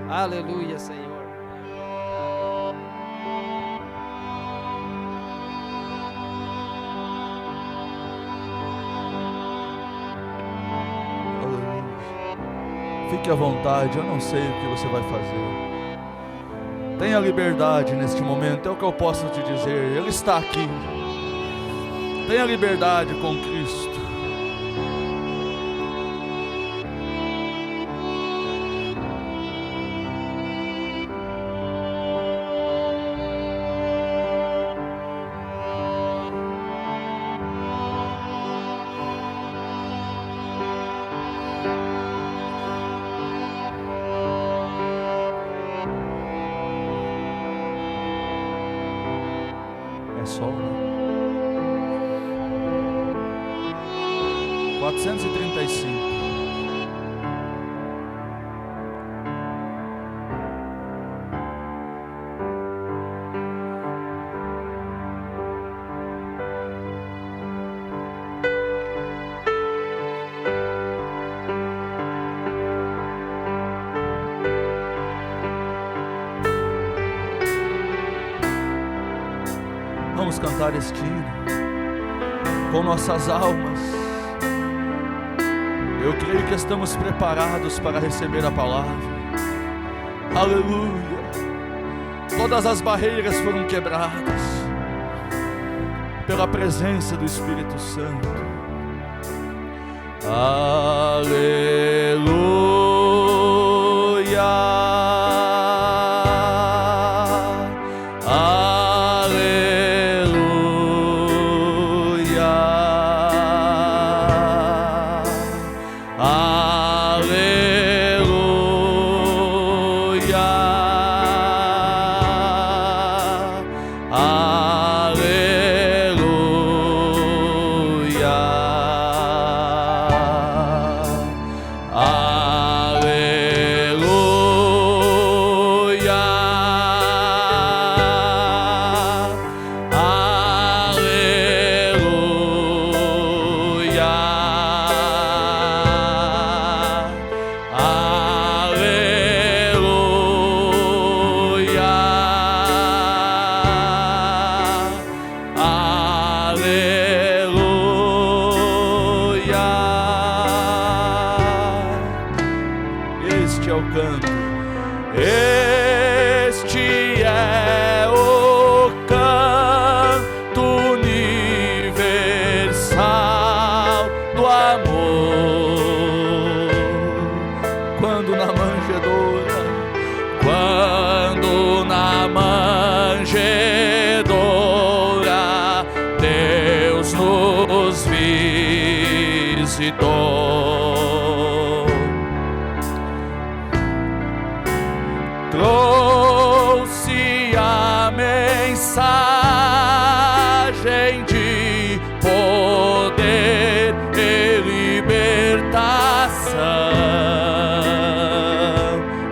Aleluia, Senhor. Fique à vontade, eu não sei o que você vai fazer. Tenha liberdade neste momento, é o que eu posso te dizer. Ele está aqui. Tenha liberdade com Cristo. Sol, né? 435. Vamos cantar este hino com nossas almas. Eu creio que estamos preparados para receber a palavra. Aleluia. Todas as barreiras foram quebradas pela presença do Espírito Santo. Aleluia. Este é o canto. Este é o canto universal do amor. Quando na manjedoura Deus nos visitou, trouxe a mensagem de poder e libertação.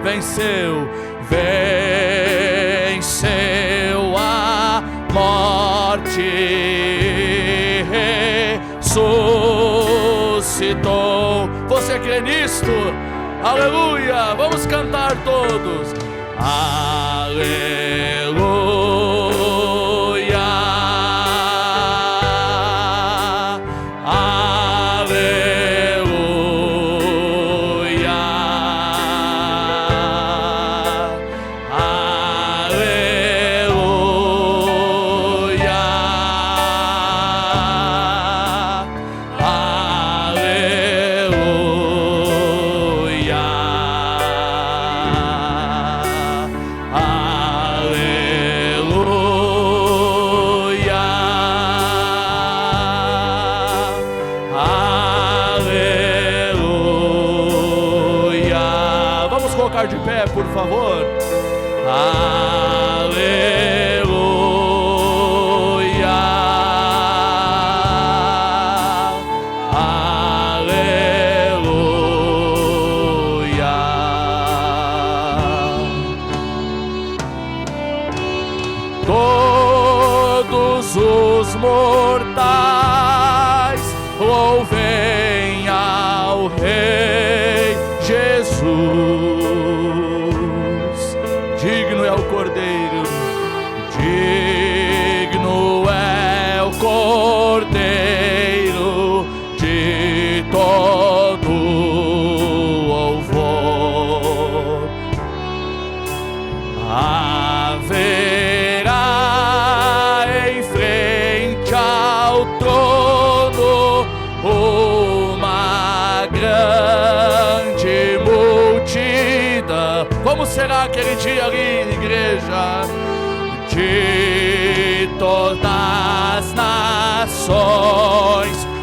Venceu a morte, ressuscitou. Você crê nisto? Aleluia! Vamos cantar todos. Aleluia, aleluia, aleluia, de pé, por favor. Aleluia, aleluia. Todos os mortais louvem ao Rei Jesus. uma grande multidão. Como será aquele dia ali, igreja? De todas as nações,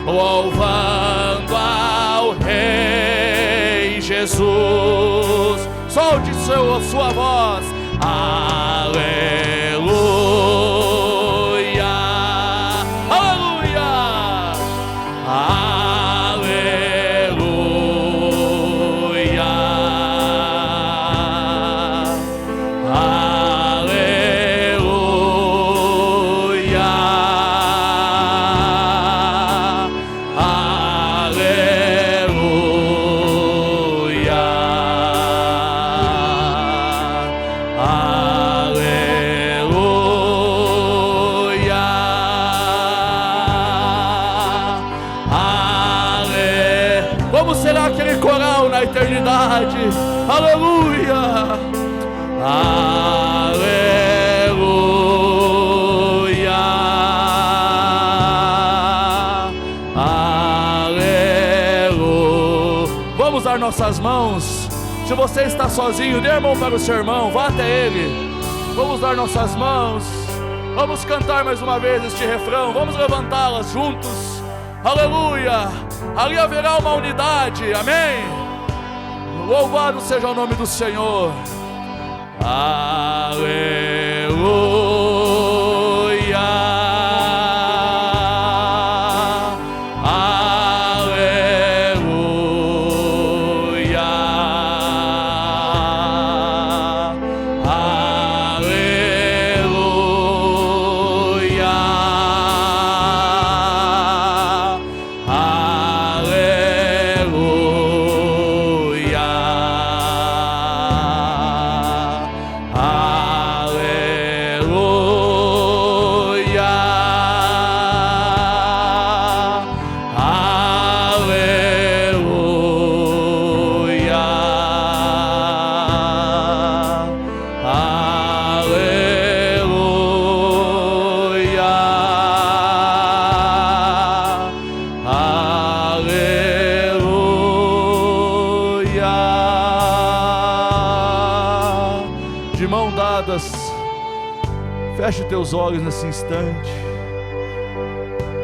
louvando ao Rei Jesus. Solte sua voz. Aleluia, aleluia, aleluia, aleluia, Como será aquele coral na eternidade? Aleluia, aleluia, aleluia. Vamos dar nossas mãos. Se você está sozinho, dê a mão para o seu irmão, vá até ele. Vamos dar nossas mãos. Vamos cantar mais uma vez este refrão. Vamos levantá-las juntos. Aleluia. Ali haverá uma unidade. Amém. Louvado seja o nome do Senhor. Aleluia. De mão dadas, feche teus olhos nesse instante,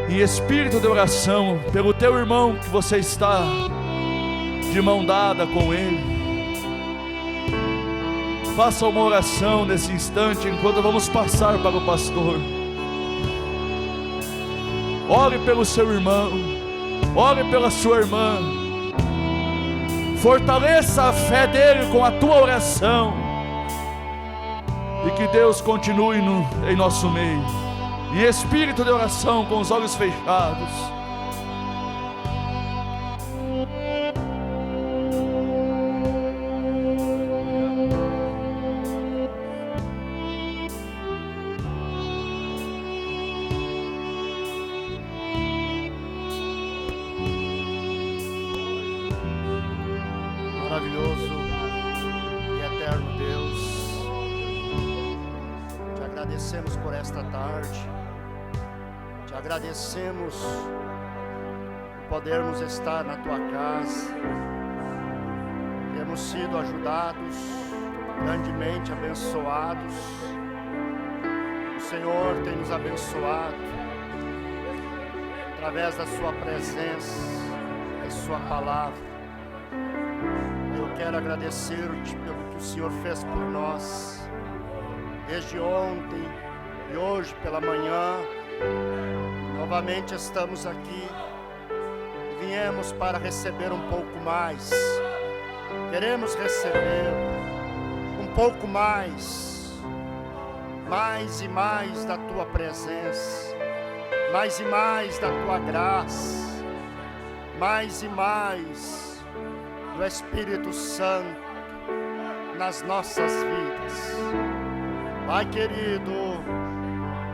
em espírito de oração, pelo teu irmão que você está de mão dada com ele. Faça uma oração nesse instante, enquanto vamos passar para o pastor. Ore pelo seu irmão, ore pela sua irmã, fortaleça a fé dele com a tua oração. E que Deus continue em nosso meio, em espírito de oração, com os olhos fechados. Maravilhoso e eterno Deus, te agradecemos por esta tarde, te agradecemos por podermos estar na tua casa. Temos sido ajudados, grandemente abençoados. O Senhor tem nos abençoado através da sua presença, da sua palavra. Eu quero agradecer-te pelo que o Senhor fez por nós, desde ontem e hoje pela manhã. Novamente estamos aqui e viemos para receber um pouco mais. Queremos receber um pouco mais e mais da tua presença, mais e mais da tua graça, mais e mais do Espírito Santo nas nossas vidas. Pai querido,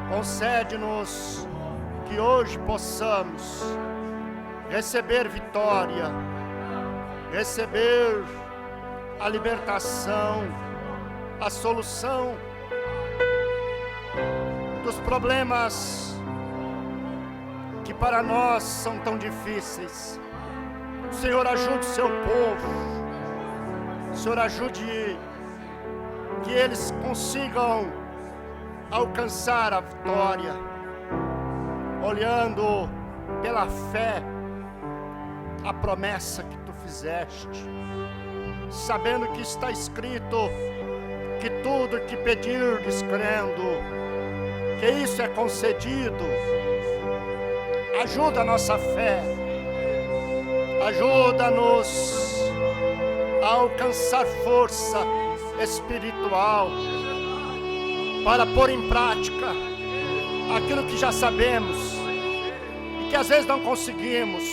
concede-nos que hoje possamos receber vitória, receber a libertação, a solução dos problemas que para nós são tão difíceis. O Senhor ajude o seu povo. O Senhor ajude que eles consigam alcançar a vitória, olhando pela fé a promessa que tu fizeste, sabendo que está escrito que tudo que pedirdes crendo, que isso é concedido. Ajuda a nossa fé, ajuda-nos a alcançar força espiritual para pôr em prática aquilo que já sabemos e que às vezes não conseguimos,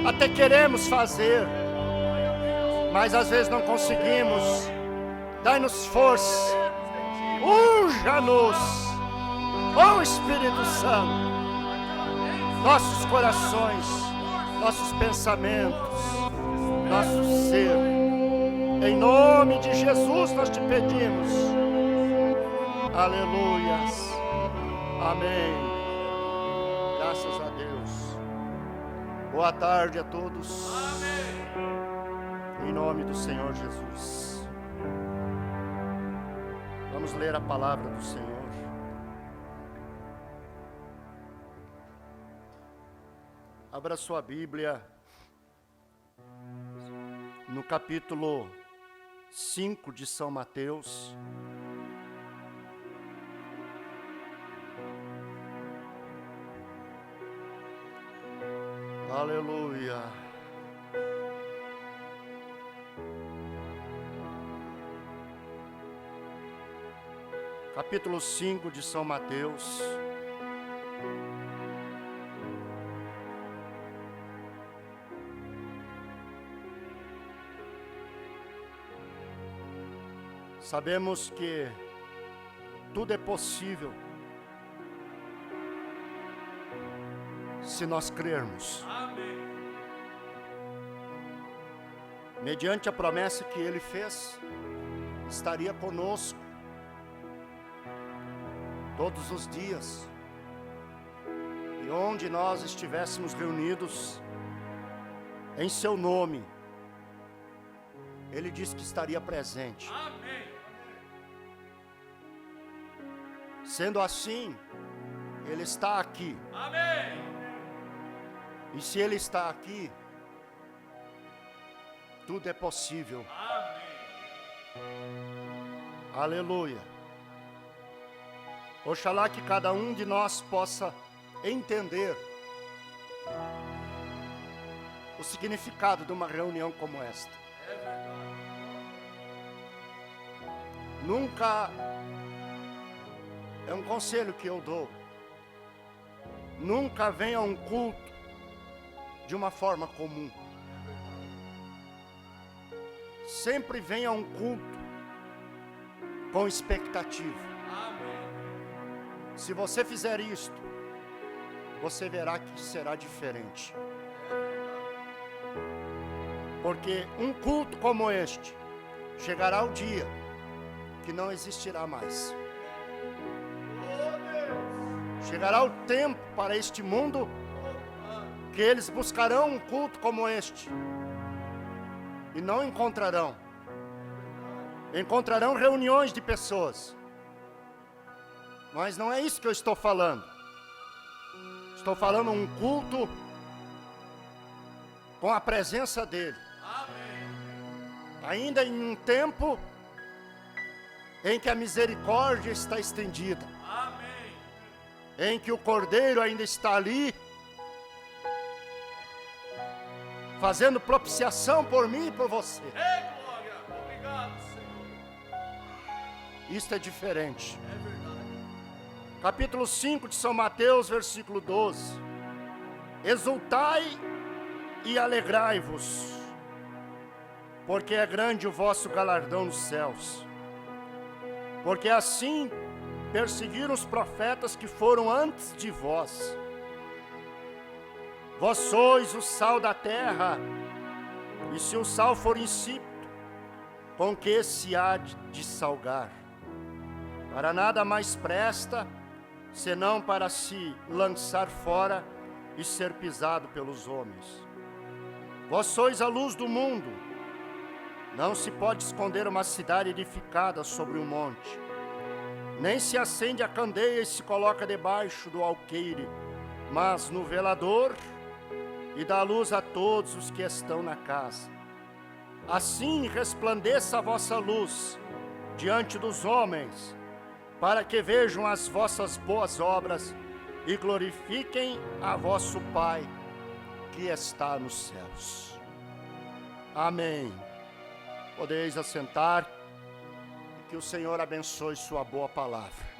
até queremos fazer, mas às vezes não conseguimos. Dai-nos força, unja-nos, ó Espírito Santo, nossos corações, nossos pensamentos, nosso ser. Em nome de Jesus nós te pedimos. Aleluias. Amém. Graças a Deus. Boa tarde a todos. Em nome do Senhor Jesus. Vamos ler a palavra do Senhor. Abra sua Bíblia no capítulo 5 de São Mateus. Aleluia. Capítulo 5 de São Mateus. Sabemos que tudo é possível se nós crermos. Amém. Mediante a promessa que Ele fez, estaria conosco todos os dias, e onde nós estivéssemos reunidos em Seu nome, Ele disse que estaria presente. Amém. Sendo assim, Ele está aqui. Amém. E se Ele está aqui, tudo é possível. Amém. Aleluia. Oxalá que cada um de nós possa entender o significado de uma reunião como esta. É verdade. Nunca, é um conselho que eu dou, nunca venha a um culto de uma forma comum. Sempre venha a um culto com expectativa. Amém. Se você fizer isto, você verá que será diferente. Porque um culto como este, chegará o dia que não existirá mais. Chegará o tempo para este mundo que eles buscarão um culto como este e não encontrarão. Encontrarão reuniões de pessoas. Mas não é isso que eu estou falando. Estou falando um culto com a presença dEle. Amém. Ainda em um tempo em que a misericórdia está estendida. Amém. Em que o Cordeiro ainda está ali, fazendo propiciação por mim e por você. Ei, glória. Obrigado, Senhor. Isto é diferente. É verdade. Capítulo 5 de São Mateus, versículo 12. Exultai e alegrai-vos, porque é grande o vosso galardão nos céus. Porque assim perseguiram os profetas que foram antes de vós. Vós sois o sal da terra, e se o sal for insípido, com que se há de salgar? Para nada mais presta, senão para se lançar fora e ser pisado pelos homens. Vós sois a luz do mundo. Não se pode esconder uma cidade edificada sobre um monte, nem se acende a candeia e se coloca debaixo do alqueire, mas no velador, e dá luz a todos os que estão na casa. Assim resplandeça a vossa luz diante dos homens, para que vejam as vossas boas obras e glorifiquem a vosso Pai que está nos céus. Amém. Podeis assentar e que o Senhor abençoe sua boa palavra.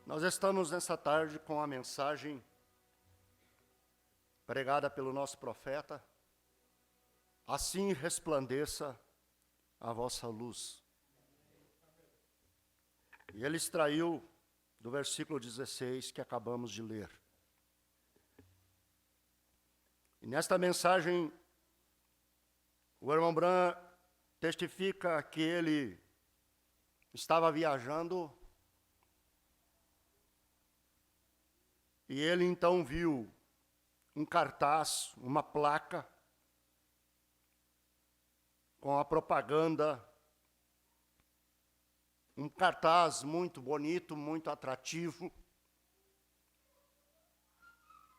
Nós estamos nessa tarde com a mensagem pregada pelo nosso profeta: assim resplandeça a vossa luz. E ele extraiu do versículo 16 que acabamos de ler. E nesta mensagem, o irmão Bran testifica que ele estava viajando. E ele então viu um cartaz, uma placa, com a propaganda, um cartaz muito bonito, muito atrativo,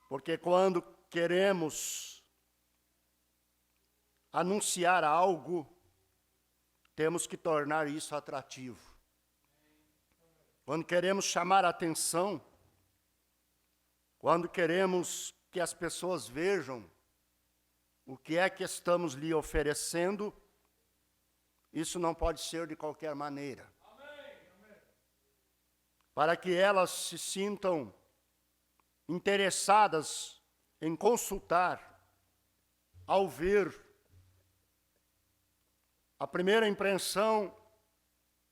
porque quando queremos anunciar algo, temos que tornar isso atrativo. Quando queremos chamar a atenção, quando queremos que as pessoas vejam o que é que estamos lhe oferecendo, isso não pode ser de qualquer maneira. Amém. Para que elas se sintam interessadas em consultar, ao ver, a primeira impressão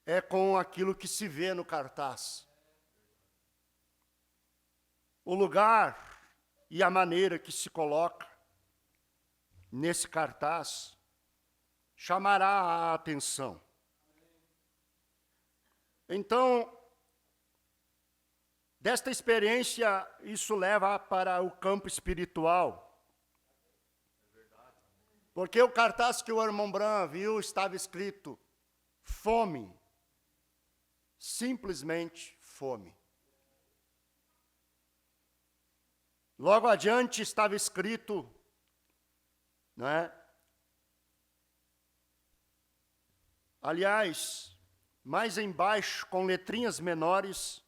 é com aquilo que se vê no cartaz. O lugar e a maneira que se coloca nesse cartaz chamará a atenção. Então, desta experiência, isso leva para o campo espiritual. Porque o cartaz que o irmão Bran viu estava escrito: fome, simplesmente fome. Logo adiante estava escrito, não é? Aliás, mais embaixo, com letrinhas menores,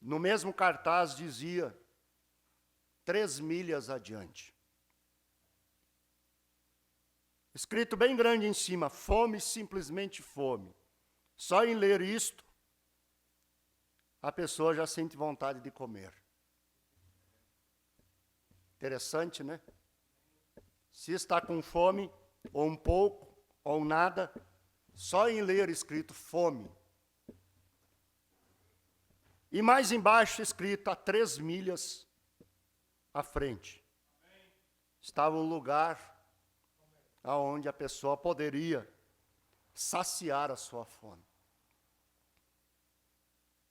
no mesmo cartaz dizia: 3 milhas adiante. Escrito bem grande em cima: fome, simplesmente fome. Só em ler isto, a pessoa já sente vontade de comer. Interessante, né? Se está com fome, ou um pouco, ou nada, só em ler escrito fome. E mais embaixo escrito: a 3 milhas à frente, estava o lugar aonde a pessoa poderia saciar a sua fome.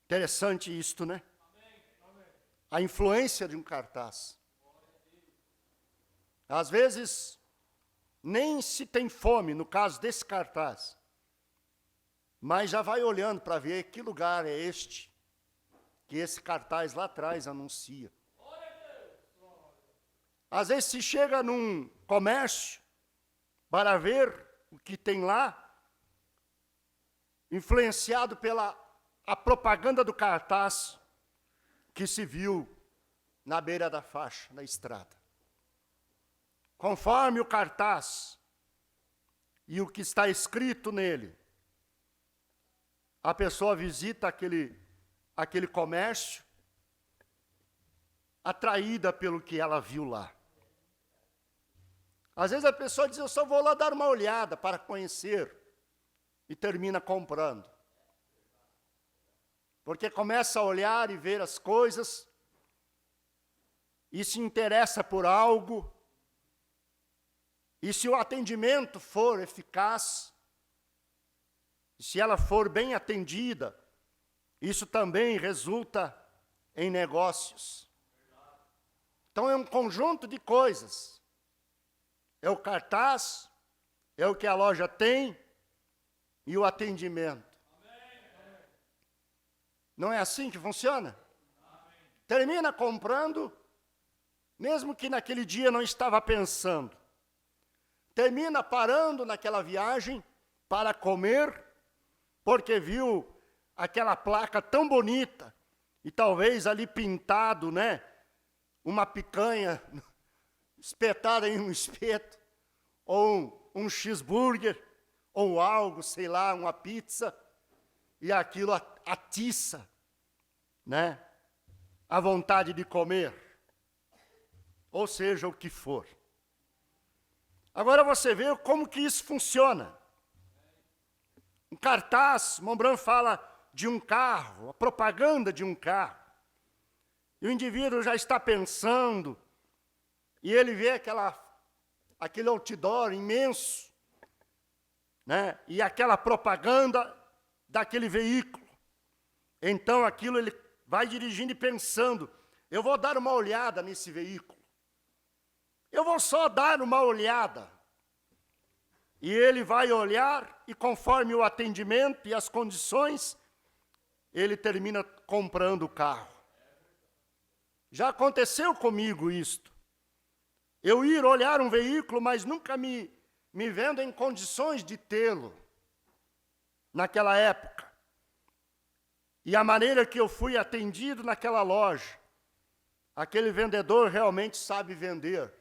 Interessante isto, né? A influência de um cartaz. Às vezes, nem se tem fome, no caso desse cartaz, mas já vai olhando para ver que lugar é este, que esse cartaz lá atrás anuncia. Às vezes se chega num comércio para ver o que tem lá, influenciado pela a propaganda do cartaz que se viu na beira da faixa, da estrada. Conforme o cartaz e o que está escrito nele, a pessoa visita aquele comércio, atraída pelo que ela viu lá. Às vezes a pessoa diz, eu só vou lá dar uma olhada para conhecer, e termina comprando. Porque começa a olhar e ver as coisas, e se interessa por algo, e se o atendimento for eficaz, se ela for bem atendida, isso também resulta em negócios. Então é um conjunto de coisas. É o cartaz, é o que a loja tem e o atendimento. Não é assim que funciona? Termina comprando, mesmo que naquele dia não estava pensando. Termina parando naquela viagem para comer, porque viu aquela placa tão bonita, e talvez ali pintado, né? Uma picanha espetada em um espeto, ou um cheeseburger, ou algo, sei lá, uma pizza, e aquilo atiça, né? A vontade de comer, ou seja, o que for. Agora você vê como que isso funciona. Um cartaz, Montbran fala de um carro, a propaganda de um carro. E o indivíduo já está pensando, e ele vê aquele outdoor imenso, né? E aquela propaganda daquele veículo. Então aquilo ele vai dirigindo e pensando, eu vou dar uma olhada nesse veículo. Eu vou só dar uma olhada. E ele vai olhar, e conforme o atendimento e as condições, ele termina comprando o carro. Já aconteceu comigo isto. Eu ir olhar um veículo, mas nunca me vendo em condições de tê-lo, naquela época. E a maneira que eu fui atendido naquela loja, aquele vendedor realmente sabe vender.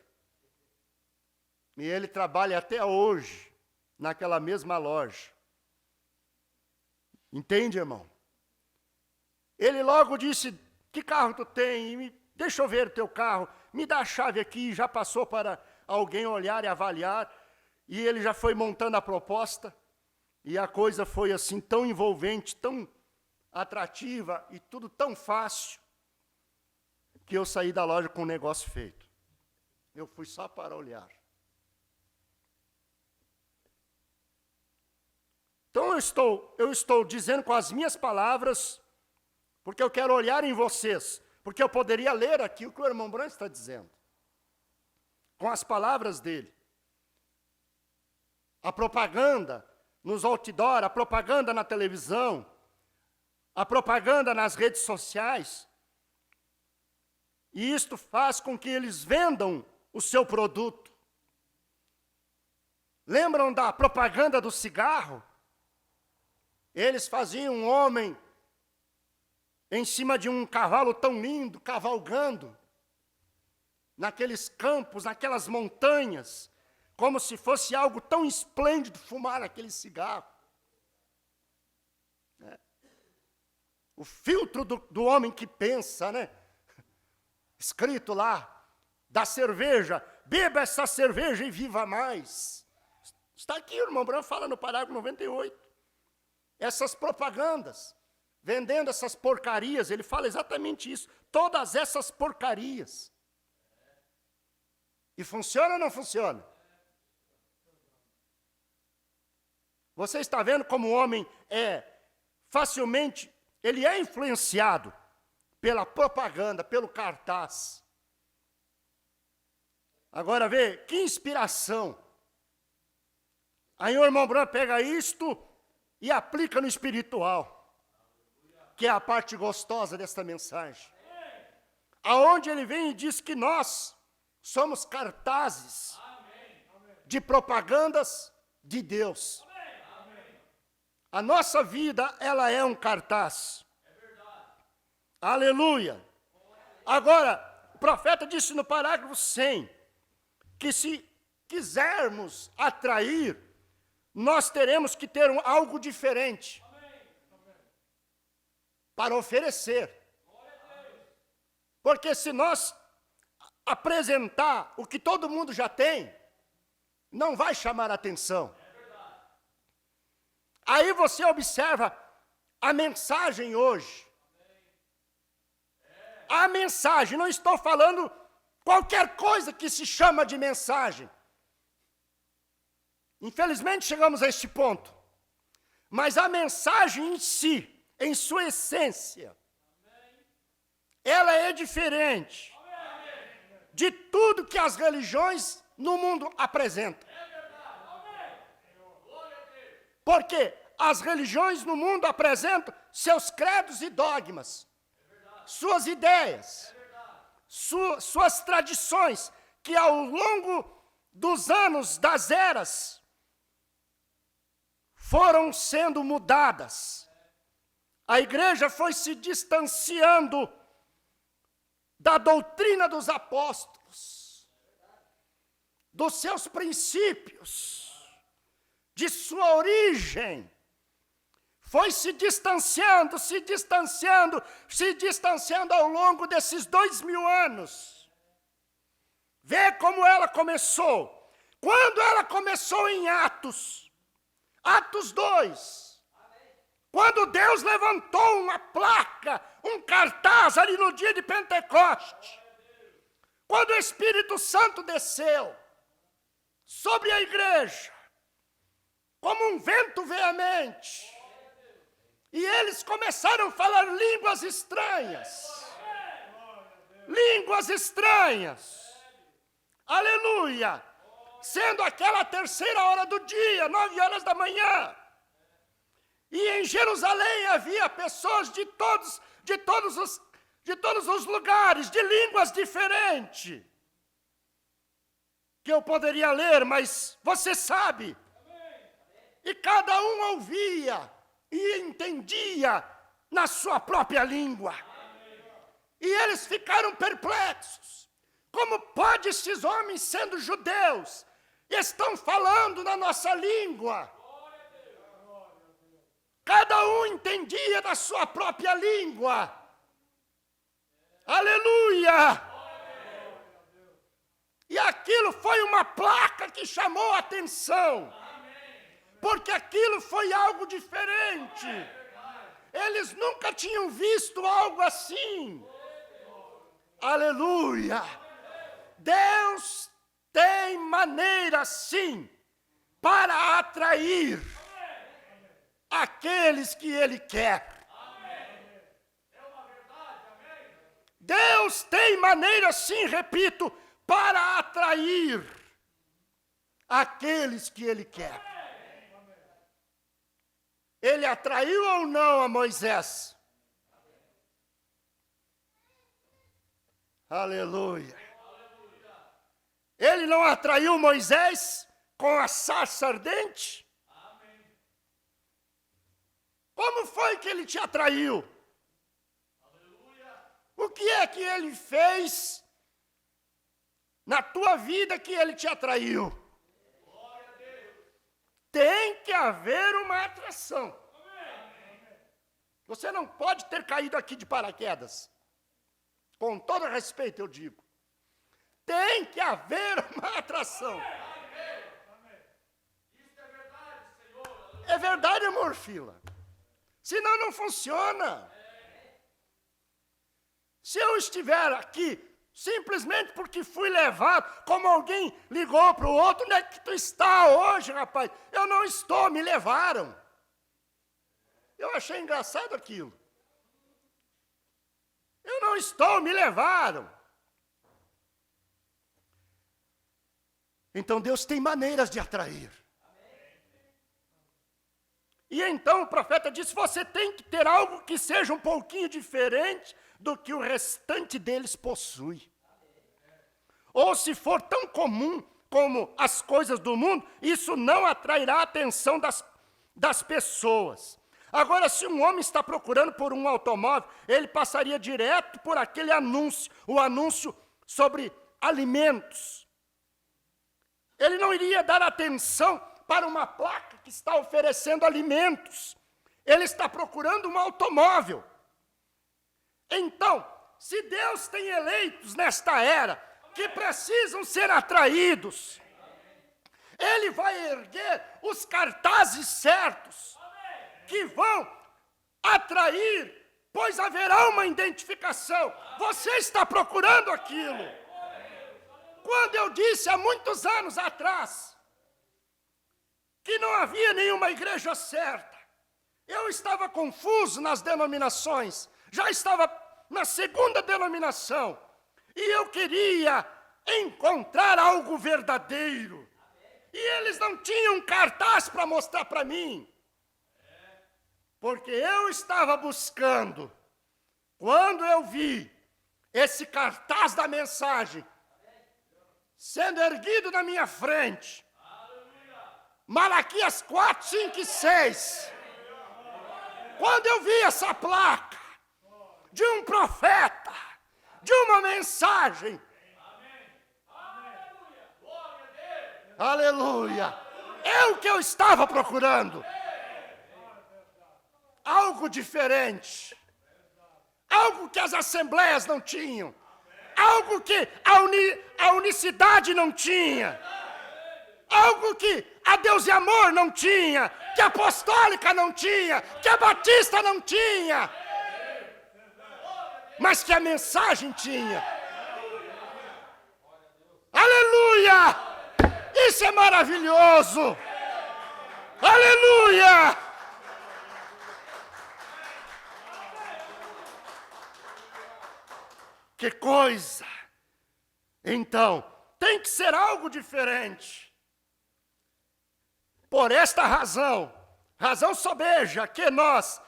E ele trabalha até hoje naquela mesma loja. Entende, irmão? Ele logo disse, que carro tu tem? Deixa eu ver o teu carro. Me dá a chave aqui. Já passou para alguém olhar e avaliar. E ele já foi montando a proposta. E a coisa foi assim tão envolvente, tão atrativa e tudo tão fácil, que eu saí da loja com o negócio feito. Eu fui só para olhar. Então eu estou dizendo com as minhas palavras, porque eu quero olhar em vocês, porque eu poderia ler aqui o que o irmão Branco está dizendo, com as palavras dele. A propaganda nos outdoor, a propaganda na televisão, a propaganda nas redes sociais, e isto faz com que eles vendam o seu produto. Lembram da propaganda do cigarro? Eles faziam um homem em cima de um cavalo tão lindo, cavalgando, naqueles campos, naquelas montanhas, como se fosse algo tão esplêndido fumar aquele cigarro. O filtro do homem que pensa, né? Escrito lá, da cerveja, beba essa cerveja e viva mais. Está aqui, o irmão Branco fala no parágrafo 98. Essas propagandas, vendendo essas porcarias, ele fala exatamente isso. Todas essas porcarias. E funciona ou não funciona? Você está vendo como o homem facilmente, ele é influenciado pela propaganda, pelo cartaz. Agora vê, que inspiração. Aí o irmão Branco pega isto e aplica no espiritual, que é a parte gostosa desta mensagem. Aonde ele vem e diz que nós somos cartazes de propagandas de Deus. A nossa vida, ela é um cartaz. Aleluia. Agora, o profeta disse no parágrafo 100, que se quisermos atrair, nós teremos que ter algo diferente para oferecer. Porque se nós apresentar o que todo mundo já tem, não vai chamar atenção. Aí você observa a mensagem hoje. A mensagem, não estou falando qualquer coisa que se chama de mensagem. Infelizmente chegamos a este ponto. Mas a mensagem em si, em sua essência, ela é diferente de tudo que as religiões no mundo apresentam. Porque as religiões no mundo apresentam seus credos e dogmas, suas ideias, suas tradições, que ao longo dos anos, das eras, foram sendo mudadas. A igreja foi se distanciando da doutrina dos apóstolos, dos seus princípios, de sua origem. Foi se distanciando ao longo desses 2000 anos. Vê como ela começou. Quando ela começou em Atos 2, quando Deus levantou uma placa, um cartaz ali no dia de Pentecoste, quando o Espírito Santo desceu sobre a igreja, como um vento veemente, e eles começaram a falar línguas estranhas. Línguas estranhas. Aleluia. Sendo aquela 3ª do dia, 9 horas da manhã. E em Jerusalém havia pessoas de todos os lugares, de línguas diferentes. Que eu poderia ler, mas você sabe. E cada um ouvia e entendia na sua própria língua. E eles ficaram perplexos. Como pode esses homens, sendo judeus, estão falando na nossa língua? Cada um entendia na sua própria língua. Aleluia! E aquilo foi uma placa que chamou a atenção. Porque aquilo foi algo diferente. Eles nunca tinham visto algo assim. Aleluia! Deus tem maneira, sim, para atrair aqueles que Ele quer. Deus tem maneira, sim, repito, para atrair aqueles que Ele quer. Ele atraiu ou não a Moisés? Aleluia. Ele não atraiu Moisés com a sarça ardente? Como foi que ele te atraiu? O que é que ele fez na tua vida que ele te atraiu? Tem que haver uma atração. Você não pode ter caído aqui de paraquedas. Com todo respeito eu digo. Tem que haver uma atração. É verdade, amor, fila. Senão não funciona. Se eu estiver aqui simplesmente porque fui levado, como alguém ligou para o outro, onde é que tu está hoje, rapaz? Eu não estou, me levaram. Eu achei engraçado aquilo. Eu não estou, me levaram. Então Deus tem maneiras de atrair. E então o profeta disse, você tem que ter algo que seja um pouquinho diferente do que o restante deles possui. Ou se for tão comum como as coisas do mundo, isso não atrairá a atenção das pessoas. Agora, se um homem está procurando por um automóvel, ele passaria direto por aquele anúncio, o anúncio sobre alimentos. Ele não iria dar atenção para uma placa que está oferecendo alimentos. Ele está procurando um automóvel. Então, se Deus tem eleitos nesta era, que precisam ser atraídos, Ele vai erguer os cartazes certos, que vão atrair, pois haverá uma identificação. Você está procurando aquilo. Quando eu disse há muitos anos atrás que não havia nenhuma igreja certa, eu estava confuso nas denominações, já estava na segunda denominação, e eu queria encontrar algo verdadeiro, e eles não tinham cartaz para mostrar para mim, porque eu estava buscando. Quando eu vi esse cartaz da mensagem sendo erguido na minha frente, Malaquias 4, 5 e 6, quando eu vi essa placa de um profeta, de uma mensagem, aleluia, é o que eu estava procurando. Algo diferente, algo que as assembleias não tinham, algo que a unicidade não tinha, algo que a Deus e Amor não tinha, que a apostólica não tinha, que a batista não tinha, mas que a mensagem tinha. Aleluia! Isso é maravilhoso! Aleluia! Que coisa! Então, tem que ser algo diferente. Por esta razão sobeja, que nós,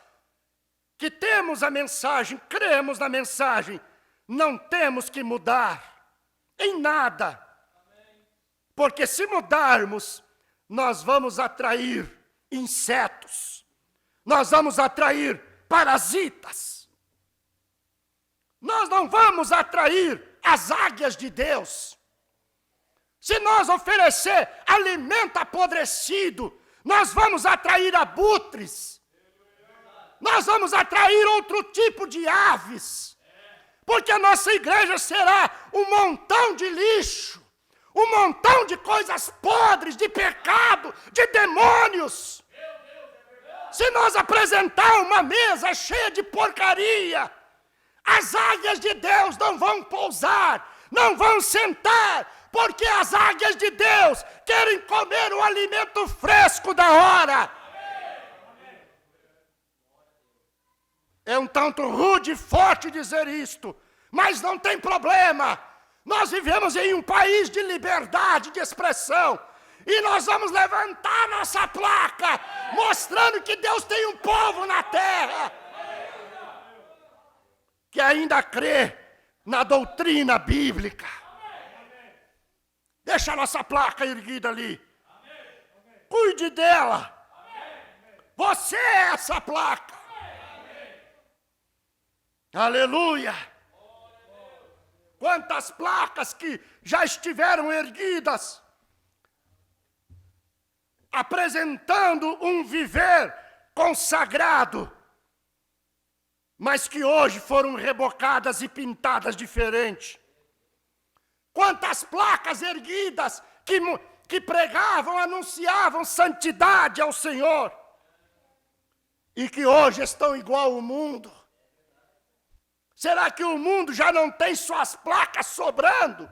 que temos a mensagem, cremos na mensagem, não temos que mudar em nada. Porque se mudarmos, nós vamos atrair insetos, nós vamos atrair parasitas, nós não vamos atrair as águias de Deus. Se nós oferecer alimento apodrecido, nós vamos atrair abutres, nós vamos atrair outro tipo de aves, porque a nossa igreja será um montão de lixo, um montão de coisas podres, de pecado, de demônios. Se nós apresentar uma mesa cheia de porcaria, as águias de Deus não vão pousar, não vão sentar, porque as águias de Deus querem comer o alimento fresco da hora. É um tanto rude e forte dizer isto, mas não tem problema. Nós vivemos em um país de liberdade de expressão, e nós vamos levantar nossa placa, mostrando que Deus tem um povo na terra que ainda crê na doutrina bíblica. Deixa a nossa placa erguida ali. Cuide dela. Você é essa placa. Aleluia. Quantas placas que já estiveram erguidas, apresentando um viver consagrado, mas que hoje foram rebocadas e pintadas diferente. Quantas placas erguidas que pregavam, anunciavam santidade ao Senhor, e que hoje estão igual ao mundo. Será que o mundo já não tem suas placas sobrando,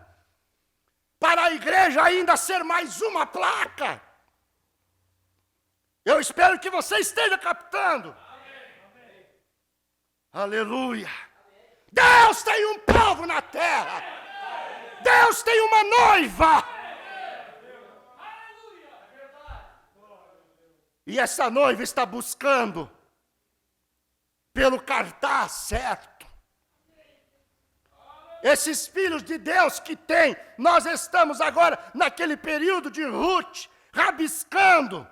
para a igreja ainda ser mais uma placa? Eu espero que você esteja captando. Amém. Aleluia. Deus tem um povo na terra. Deus tem uma noiva. E essa noiva está buscando pelo cartaz certo. Esses filhos de Deus que tem, nós estamos agora naquele período de Ruth, rabiscando,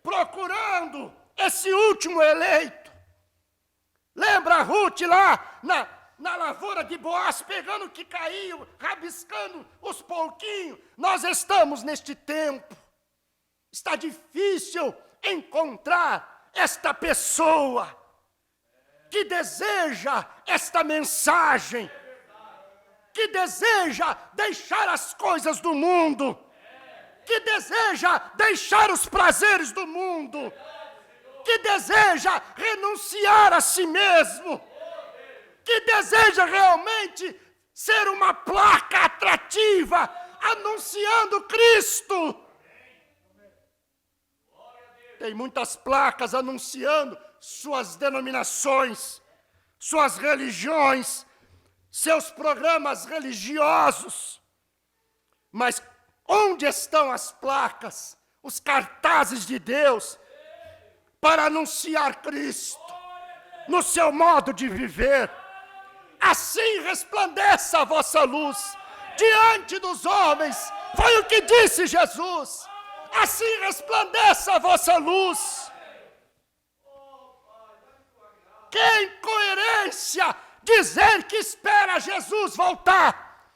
procurando esse último eleito. Lembra Ruth lá na lavoura de Boaz, pegando o que caiu, rabiscando os pouquinhos? Nós estamos neste tempo. Está difícil encontrar esta pessoa que deseja esta mensagem, que deseja deixar as coisas do mundo que deseja deixar os prazeres do mundo, que deseja renunciar a si mesmo, que deseja realmente ser uma placa atrativa, anunciando Cristo. Tem muitas placas anunciando suas denominações, suas religiões, seus programas religiosos. Mas onde estão as placas, os cartazes de Deus para anunciar Cristo no seu modo de viver? Assim resplandeça a vossa luz diante dos homens. Foi o que disse Jesus. Assim resplandeça a vossa luz. Que incoerência dizer que espera Jesus voltar,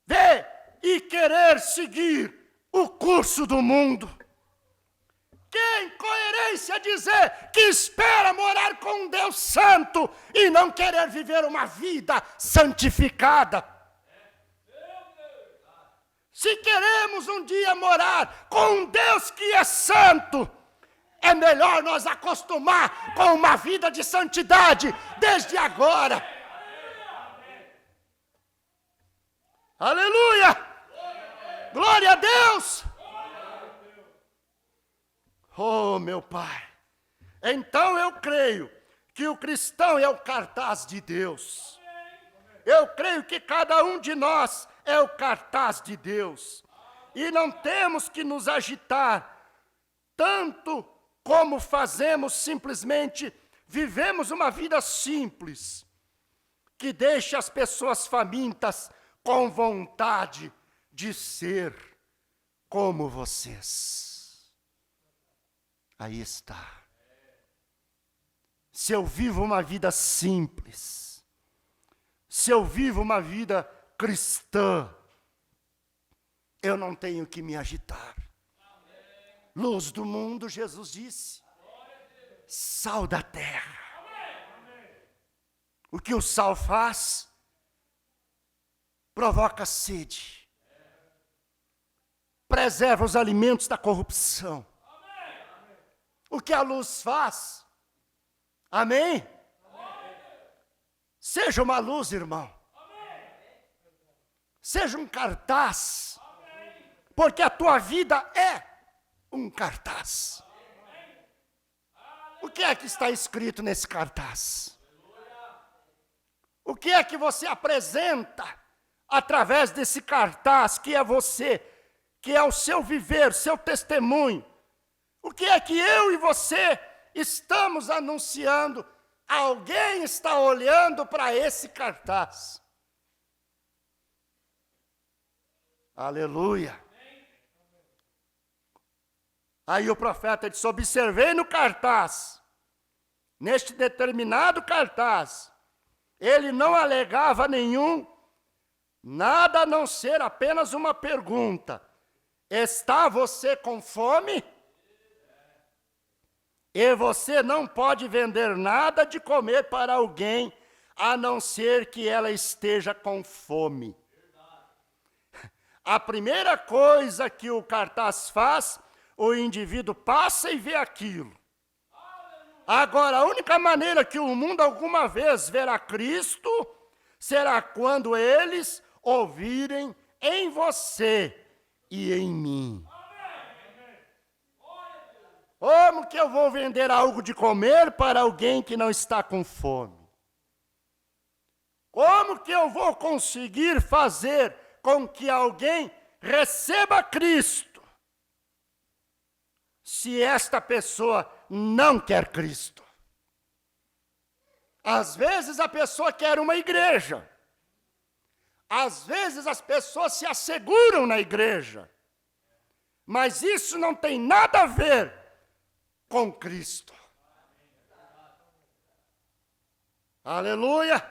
ver e querer seguir o curso do mundo. Que incoerência dizer que espera morar com um Deus santo e não querer viver uma vida santificada. Se queremos um dia morar com um Deus que é santo, é melhor nós acostumar com uma vida de santidade desde agora. Aleluia! Glória a Deus! Oh, meu Pai, então eu creio que o cristão é o cartaz de Deus. Eu creio que cada um de nós é o cartaz de Deus. E não temos que nos agitar tanto como fazemos simplesmente, vivemos uma vida simples, que deixa as pessoas famintas com vontade de ser como vocês. Aí está. Se eu vivo uma vida simples, se eu vivo uma vida cristã, eu não tenho que me agitar. Luz do mundo, Jesus disse. Sal da terra. O que o sal faz? Provoca sede. Preserva os alimentos da corrupção. O que a luz faz? Amém? Seja uma luz, irmão. Seja um cartaz. Porque a tua vida é um cartaz. O que é que está escrito nesse cartaz? O que é que você apresenta através desse cartaz que é você, que é o seu viver, seu testemunho? O que é que eu e você estamos anunciando? Alguém está olhando para esse cartaz. Aleluia. Aí o profeta disse: observei no cartaz, neste determinado cartaz, ele não alegava nada a não ser apenas uma pergunta: está você com fome? E você não pode vender nada de comer para alguém, a não ser que ela esteja com fome. A primeira coisa que o cartaz faz, o indivíduo passa e vê aquilo. Agora, a única maneira que o mundo alguma vez verá Cristo, será quando eles ouvirem em você e em mim. Como que eu vou vender algo de comer para alguém que não está com fome? Como que eu vou conseguir fazer com que alguém receba Cristo, se esta pessoa não quer Cristo? Às vezes a pessoa quer uma igreja. Às vezes as pessoas se asseguram na igreja. Mas isso não tem nada a ver com Cristo. Aleluia!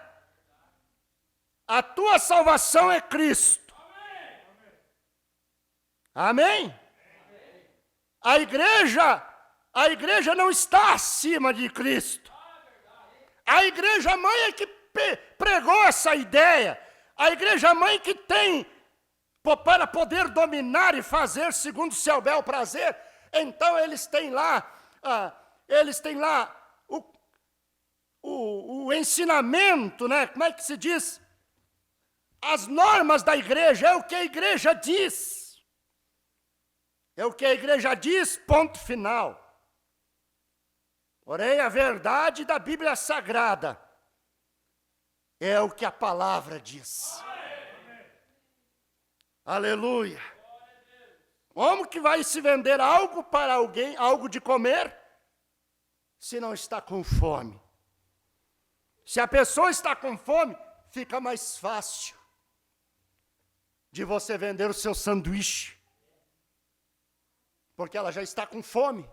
A tua salvação é Cristo. Amém? A igreja não está acima de Cristo. A igreja mãe é que pregou essa ideia. A igreja mãe que tem para poder dominar e fazer segundo o seu bel prazer. Então eles têm lá o ensinamento, né? Como é que se diz? As normas da igreja, é o que a igreja diz. É o que a igreja diz, ponto final. Porém, a verdade da Bíblia Sagrada é o que a palavra diz. Aleluia. Como que vai se vender algo para alguém, algo de comer, se não está com fome? Se a pessoa está com fome, fica mais fácil de você vender o seu sanduíche, porque ela já está com fome.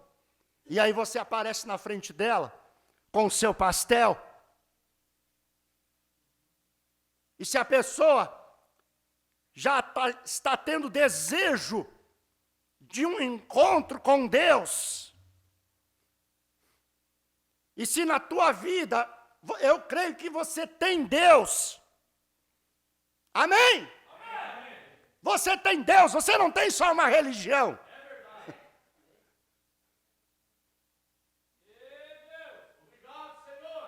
E aí você aparece na frente dela com o seu pastel. E se a pessoa já está tendo desejo de um encontro com Deus, e se na tua vida, eu creio que você tem Deus, amém? Você tem Deus, você não tem só uma religião.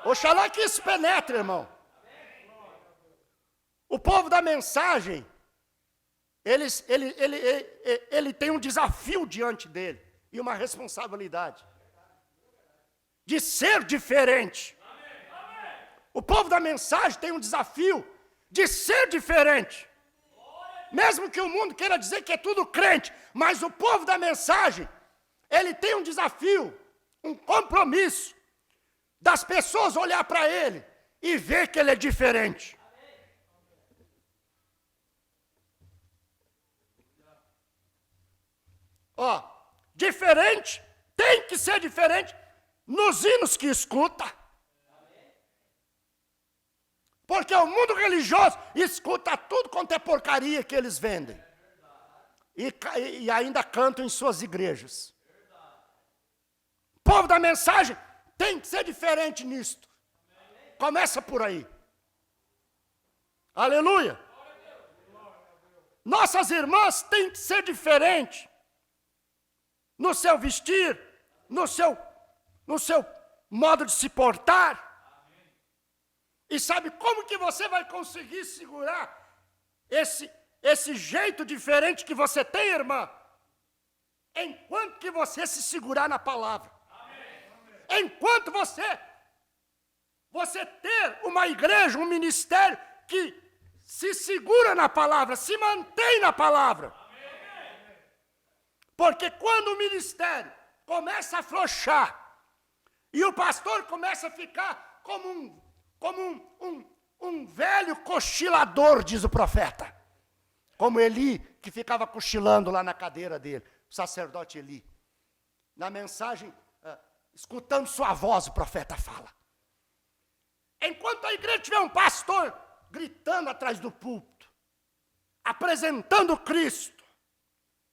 Oxalá que isso penetre, irmão. O povo da mensagem, ele tem um desafio diante dele e uma responsabilidade de ser diferente. O povo da mensagem tem um desafio de ser diferente. Mesmo que o mundo queira dizer que é tudo crente, mas o povo da mensagem, ele tem um desafio, um compromisso das pessoas olhar para ele e ver que ele é diferente. Ó, diferente, tem que ser diferente nos hinos que escuta. Porque o mundo religioso escuta tudo quanto é porcaria que eles vendem. E ainda cantam em suas igrejas. O povo da mensagem tem que ser diferente nisto. Começa por aí. Aleluia. Nossas irmãs têm que ser diferentes. No seu vestir, no seu modo de se portar. E sabe como que você vai conseguir segurar esse jeito diferente que você tem, irmã? Enquanto que você se segurar na palavra. Amém. Enquanto você ter uma igreja, um ministério que se segura na palavra, se mantém na palavra. Amém. Porque quando o ministério começa a afrouxar e o pastor começa a ficar como um velho cochilador, diz o profeta. Como Eli, que ficava cochilando lá na cadeira dele. O sacerdote Eli. Na mensagem, escutando sua voz, o profeta fala. Enquanto a igreja tiver um pastor gritando atrás do púlpito, apresentando Cristo,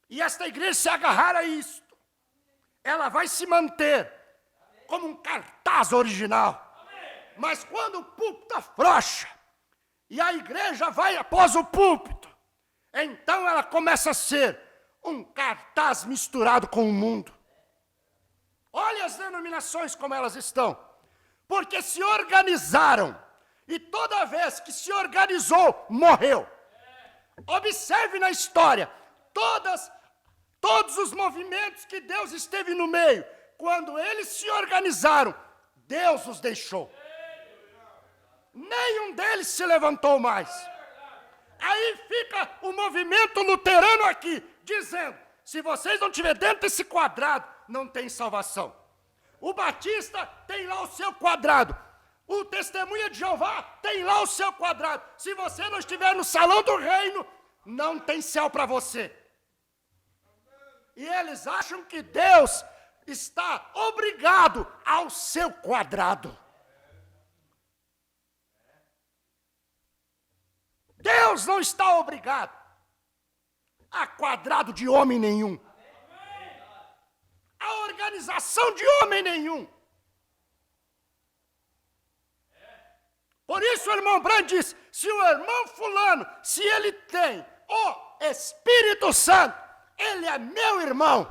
e esta igreja se agarrar a isto, ela vai se manter como um cartaz original. Mas quando o púlpito afrouxa, e a igreja vai após o púlpito, então ela começa a ser um cartaz misturado com o mundo. Olha as denominações como elas estão. Porque se organizaram, e toda vez que se organizou, morreu. Observe na história, todos os movimentos que Deus esteve no meio, quando eles se organizaram, Deus os deixou. Nenhum deles se levantou mais. Aí fica o movimento luterano aqui, dizendo, se vocês não estiverem dentro desse quadrado, não tem salvação. O Batista tem lá o seu quadrado. O Testemunha de Jeová tem lá o seu quadrado. Se você não estiver no salão do reino, não tem céu para você. E eles acham que Deus está obrigado ao seu quadrado. Deus não está obrigado a quadrado de homem nenhum. A organização de homem nenhum. Por isso o irmão Brand diz, se o irmão fulano, se ele tem Espírito Santo, ele é meu irmão.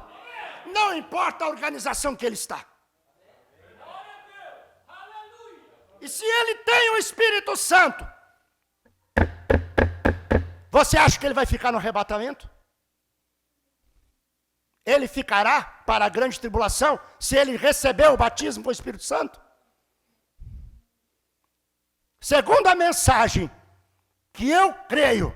Não importa a organização que ele está. E se ele tem o Espírito Santo, você acha que ele vai ficar no arrebatamento? Ele ficará para a grande tribulação se ele receber o batismo com o Espírito Santo? Segundo a mensagem que eu creio,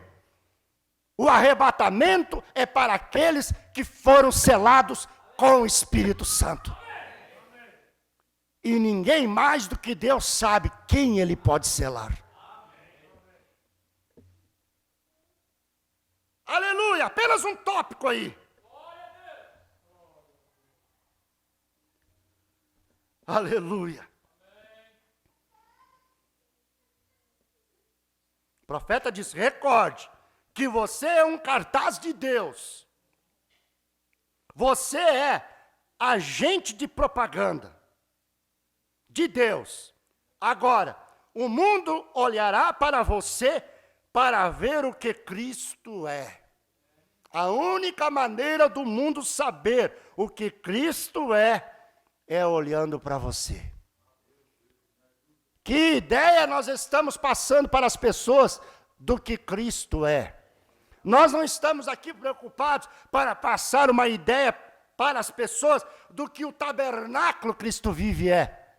o arrebatamento é para aqueles que foram selados com o Espírito Santo. E ninguém mais do que Deus sabe quem ele pode selar. Aleluia, apenas um tópico aí. Aleluia. O profeta diz: recorde que você é um cartaz de Deus. Você é agente de propaganda de Deus. Agora, o mundo olhará para você para ver o que Cristo é. A única maneira do mundo saber o que Cristo é olhando para você. Que ideia nós estamos passando para as pessoas do que Cristo é? Nós não estamos aqui preocupados para passar uma ideia para as pessoas do que o tabernáculo Cristo vive é.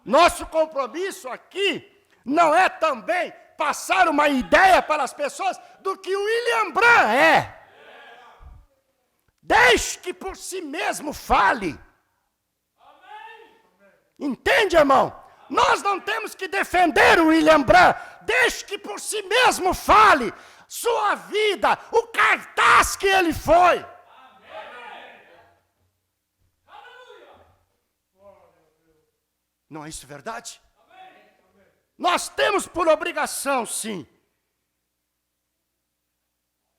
Nosso compromisso aqui não é também passar uma ideia para as pessoas do que o William Branham é. Deixe que por si mesmo fale. Entende, irmão? Nós não temos que defender o William Branham. Deixe que por si mesmo fale sua vida, o cartaz que ele foi. Não é isso verdade? Nós temos por obrigação, sim,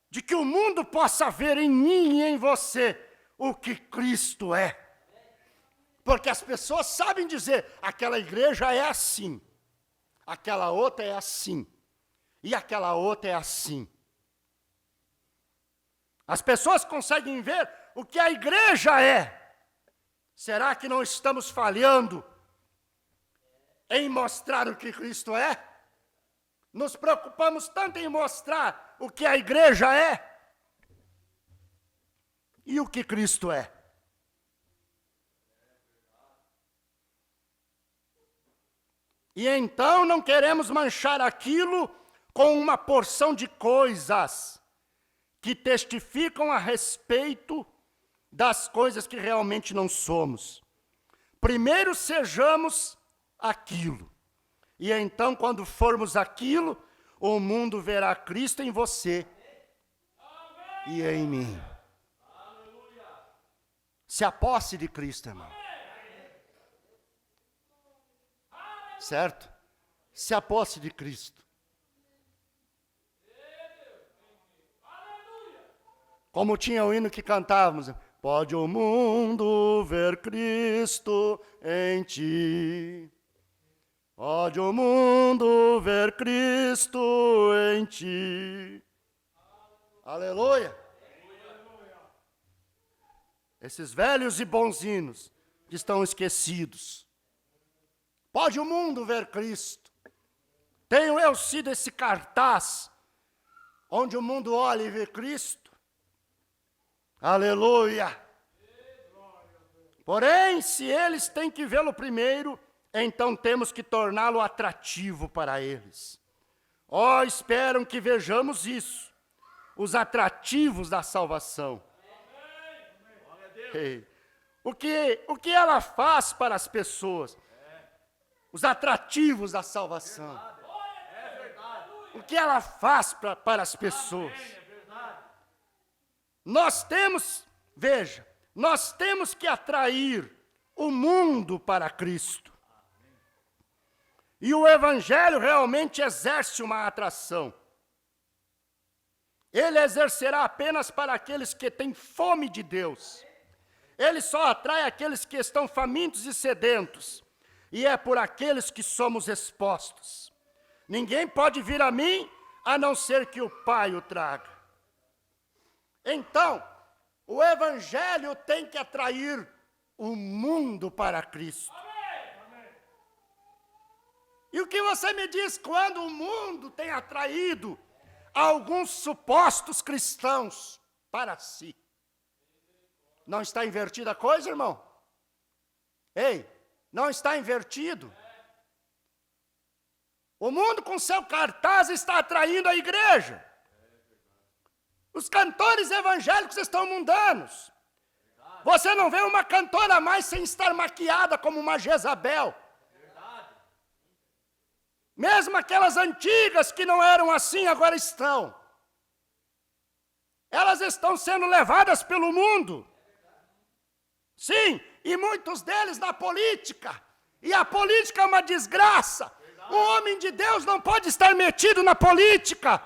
de que o mundo possa ver em mim e em você o que Cristo é. Porque as pessoas sabem dizer, aquela igreja é assim, aquela outra é assim, e aquela outra é assim. As pessoas conseguem ver o que a igreja é. Será que não estamos falhando em mostrar o que Cristo é? Nos preocupamos tanto em mostrar o que a igreja é e o que Cristo é. E então não queremos manchar aquilo com uma porção de coisas que testificam a respeito das coisas que realmente não somos. Primeiro sejamos aquilo. E então, quando formos aquilo, o mundo verá Cristo em você e em mim. Se aposse de Cristo, irmão. Certo? Se aposse de Cristo. Como tinha o hino que cantávamos, pode o mundo ver Cristo em ti. Pode o mundo ver Cristo em ti. Aleluia. Esses velhos e bons hinos que estão esquecidos. Pode o mundo ver Cristo. Tenho eu sido esse cartaz onde o mundo olha e vê Cristo? Aleluia. Porém, se eles têm que vê-lo primeiro, então temos que torná-lo atrativo para eles. Esperam que vejamos isso. Os atrativos da salvação. Ei, o que ela faz para as pessoas? Os atrativos da salvação. O que ela faz para as pessoas? Nós temos que atrair o mundo para Cristo. E o Evangelho realmente exerce uma atração. Ele exercerá apenas para aqueles que têm fome de Deus. Ele só atrai aqueles que estão famintos e sedentos. E é por aqueles que somos expostos. Ninguém pode vir a mim, a não ser que o Pai o traga. Então, o evangelho tem que atrair o mundo para Cristo. E o que você me diz quando o mundo tem atraído alguns supostos cristãos para si? Não está invertida a coisa, irmão? Ei, não está invertido? O mundo com seu cartaz está atraindo a igreja. Os cantores evangélicos estão mundanos. Você não vê uma cantora mais sem estar maquiada como uma Jezabel. Mesmo aquelas antigas que não eram assim, agora estão. Elas estão sendo levadas pelo mundo. Sim, e muitos deles na política. E a política é uma desgraça. Um homem de Deus não pode estar metido na política.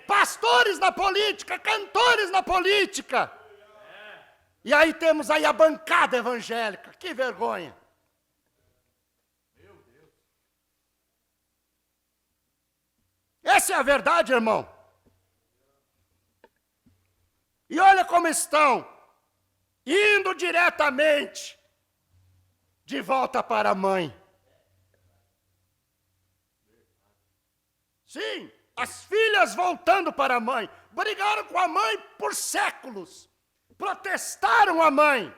Pastores na política, cantores na política. E aí temos aí a bancada evangélica. Que vergonha. Essa é a verdade, irmão. E olha como estão indo diretamente de volta para a mãe. Sim, as filhas voltando para a mãe. Brigaram com a mãe por séculos. Protestaram a mãe.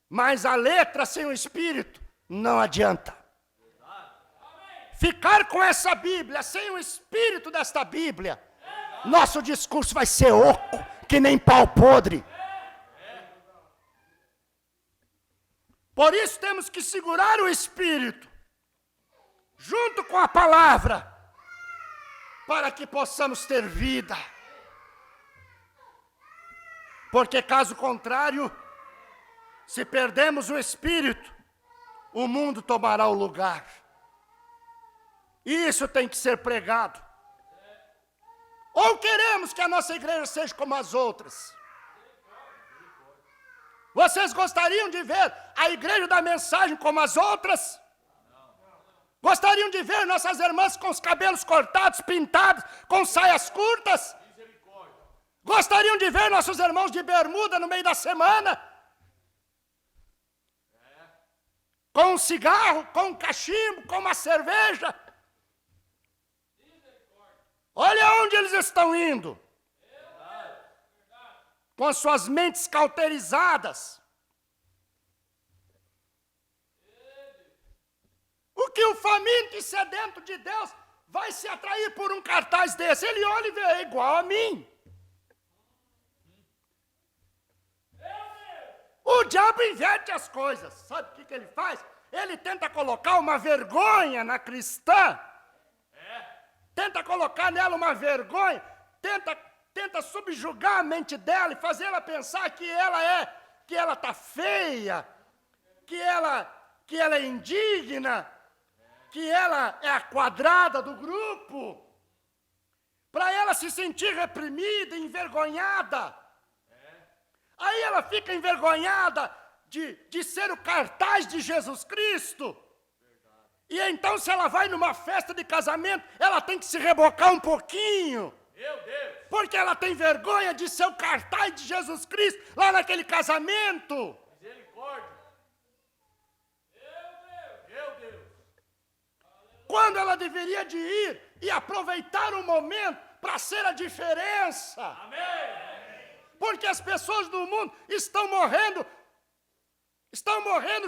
Mas a letra sem o espírito não adianta. Ficar com essa Bíblia, sem o espírito desta Bíblia, nosso discurso vai ser oco, que nem pau podre. Por isso temos que segurar o espírito, junto com a palavra, para que possamos ter vida. Porque caso contrário, se perdemos o espírito, o mundo tomará o lugar. Isso tem que ser pregado. Ou queremos que a nossa igreja seja como as outras? Vocês gostariam de ver a igreja da mensagem como as outras? Gostariam de ver nossas irmãs com os cabelos cortados, pintados, com saias curtas? Gostariam de ver nossos irmãos de bermuda no meio da semana? Com um cigarro, com um cachimbo, com uma cerveja? Olha onde eles estão indo. Com as suas mentes cauterizadas. O que o faminto e sedento de Deus vai se atrair por um cartaz desse? Ele olha e vê, é igual a mim. O diabo inverte as coisas. Sabe o que ele faz? Ele tenta colocar uma vergonha na cristã. Tenta colocar nela uma vergonha, tenta subjugar a mente dela e fazer ela pensar que ela está feia, que ela é indigna, que ela é a quadrada do grupo, para ela se sentir reprimida, envergonhada. Aí ela fica envergonhada de ser o cartaz de Jesus Cristo. E então, se ela vai numa festa de casamento, ela tem que se rebocar um pouquinho. Meu Deus! Porque ela tem vergonha de ser o cartaz de Jesus Cristo lá naquele casamento. Misericórdia! Meu Deus! Quando ela deveria de ir e aproveitar o momento para ser a diferença. Amém! Porque as pessoas do mundo estão morrendo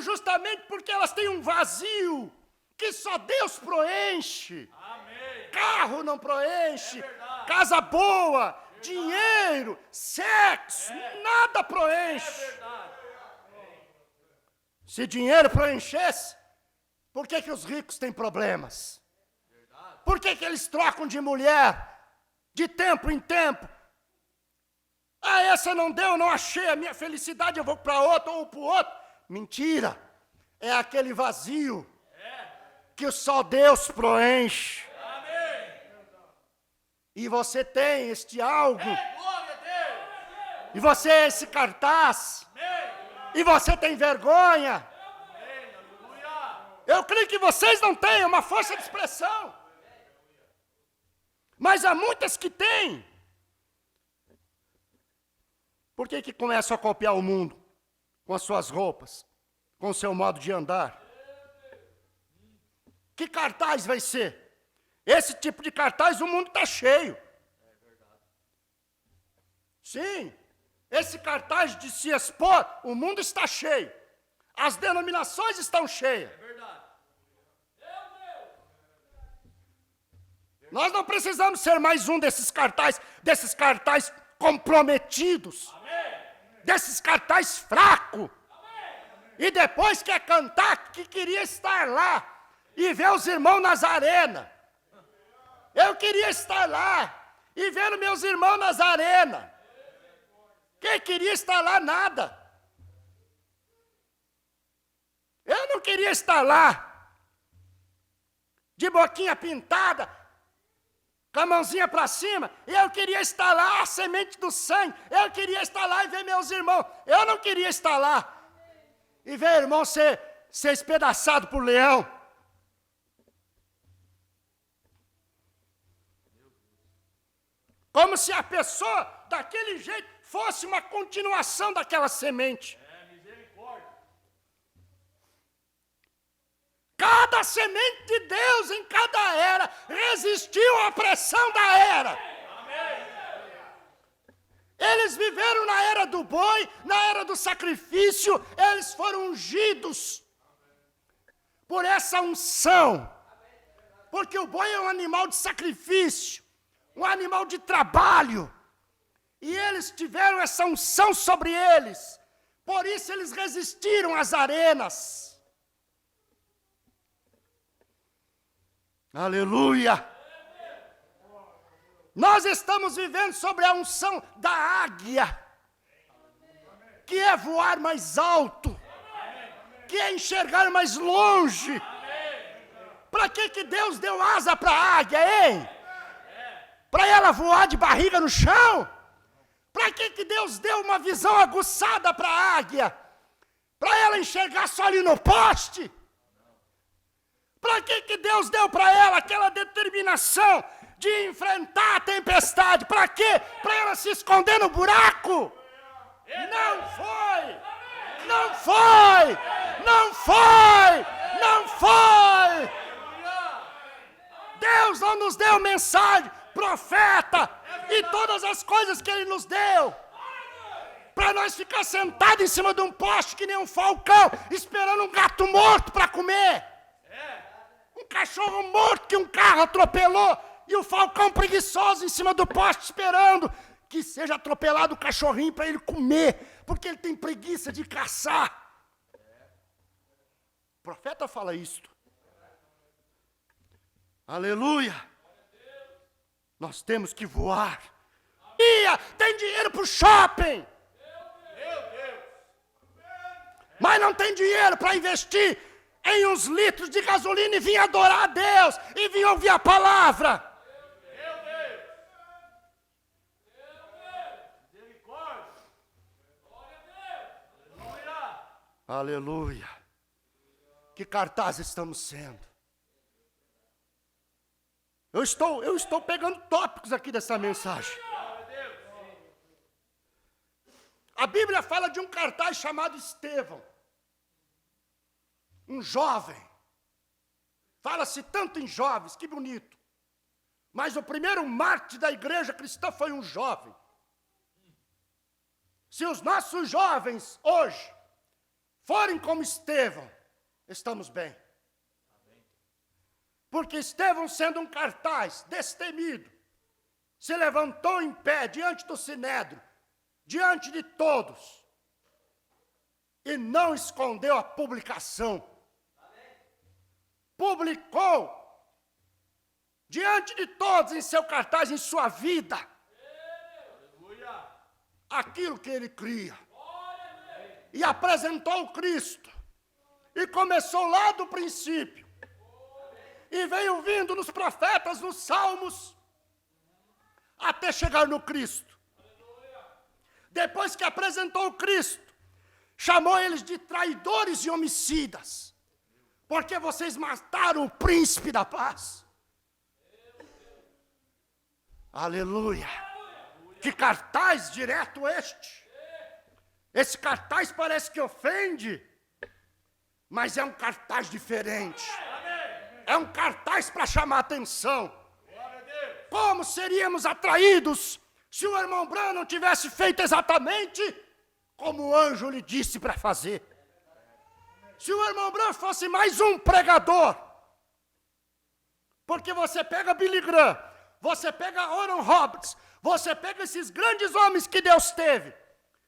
justamente porque elas têm um vazio que só Deus preenche. Amém. Carro não preenche, casa boa, dinheiro, sexo, nada preenche. Se dinheiro preenchesse, por que os ricos têm problemas? Por que eles trocam de mulher de tempo em tempo? Ah, essa não deu, não achei a minha felicidade, eu vou para outra ou para o outro. Mentira, é aquele vazio que só Deus preenche. Amém. E você tem este algo. Glória a Deus. E você é esse cartaz. Amém. E você tem vergonha. Amém. Eu creio que vocês não têm uma força de expressão. Mas há muitas que têm. Por que começam a copiar o mundo? Com as suas roupas, com o seu modo de andar. Que cartaz vai ser? Esse tipo de cartaz o mundo está cheio. Sim, esse cartaz de se expor, o mundo está cheio. As denominações estão cheias. Nós não precisamos ser mais um desses cartazes comprometidos, desses cartazes fracos. E depois quer cantar que queria estar lá e ver os irmãos nas arenas. Eu queria estar lá e ver meus irmãos nas arenas. Quem queria estar lá, nada. Eu não queria estar lá, de boquinha pintada, com a mãozinha para cima. Eu queria estar lá, a semente do sangue. Eu queria estar lá e ver meus irmãos. Eu não queria estar lá e ver irmão ser espedaçado por leão. Como se a pessoa, daquele jeito, fosse uma continuação daquela semente. Cada semente de Deus em cada era resistiu à pressão da era. Eles viveram na era do boi, na era do sacrifício, eles foram ungidos por essa unção. Porque o boi é um animal de sacrifício, um animal de trabalho. E eles tiveram essa unção sobre eles. Por isso eles resistiram às arenas. Aleluia! Nós estamos vivendo sobre a unção da águia, que é voar mais alto, que é enxergar mais longe. Para que Deus deu asa para a águia, hein? Para ela voar de barriga no chão? Para que Deus deu uma visão aguçada para a águia? Para ela enxergar só ali no poste? Para que Deus deu para ela aquela determinação de enfrentar a tempestade? Para quê? Para ela se esconder no buraco? Não foi! Não foi! Não foi! Não foi! Deus não nos deu mensagem, profeta e todas as coisas que Ele nos deu para nós ficar sentados em cima de um poste que nem um falcão, esperando um gato morto para comer. Um cachorro morto que um carro atropelou e o falcão preguiçoso em cima do poste esperando que seja atropelado o cachorrinho para ele comer, porque ele tem preguiça de caçar. O profeta fala isto. Aleluia! Nós temos que voar. Tem dinheiro para o shopping, mas não tem dinheiro para investir em uns litros de gasolina e vir adorar a Deus, e vir ouvir a palavra. Aleluia. Que cartaz estamos sendo? Eu estou pegando tópicos aqui dessa mensagem. A Bíblia fala de um cartaz chamado Estevão. Um jovem. Fala-se tanto em jovens, que bonito. Mas o primeiro mártir da igreja cristã foi um jovem. Se os nossos jovens hoje forem como Estevão, estamos bem. Porque Estevão, sendo um cartaz destemido, se levantou em pé diante do sinédrio, diante de todos, e não escondeu a publicação. Publicou diante de todos em seu cartaz, em sua vida, aquilo que ele cria. E apresentou o Cristo. E começou lá do princípio. E veio vindo nos profetas, nos salmos, até chegar no Cristo. Depois que apresentou o Cristo, chamou eles de traidores e homicidas, porque vocês mataram o príncipe da paz. Aleluia! Que cartaz direto este! Esse cartaz parece que ofende, mas é um cartaz diferente. É um cartaz para chamar atenção. Como seríamos atraídos se o irmão Branham tivesse feito exatamente como o anjo lhe disse para fazer? Se o irmão Branham fosse mais um pregador, porque você pega Billy Graham, você pega Oral Roberts, você pega esses grandes homens que Deus teve,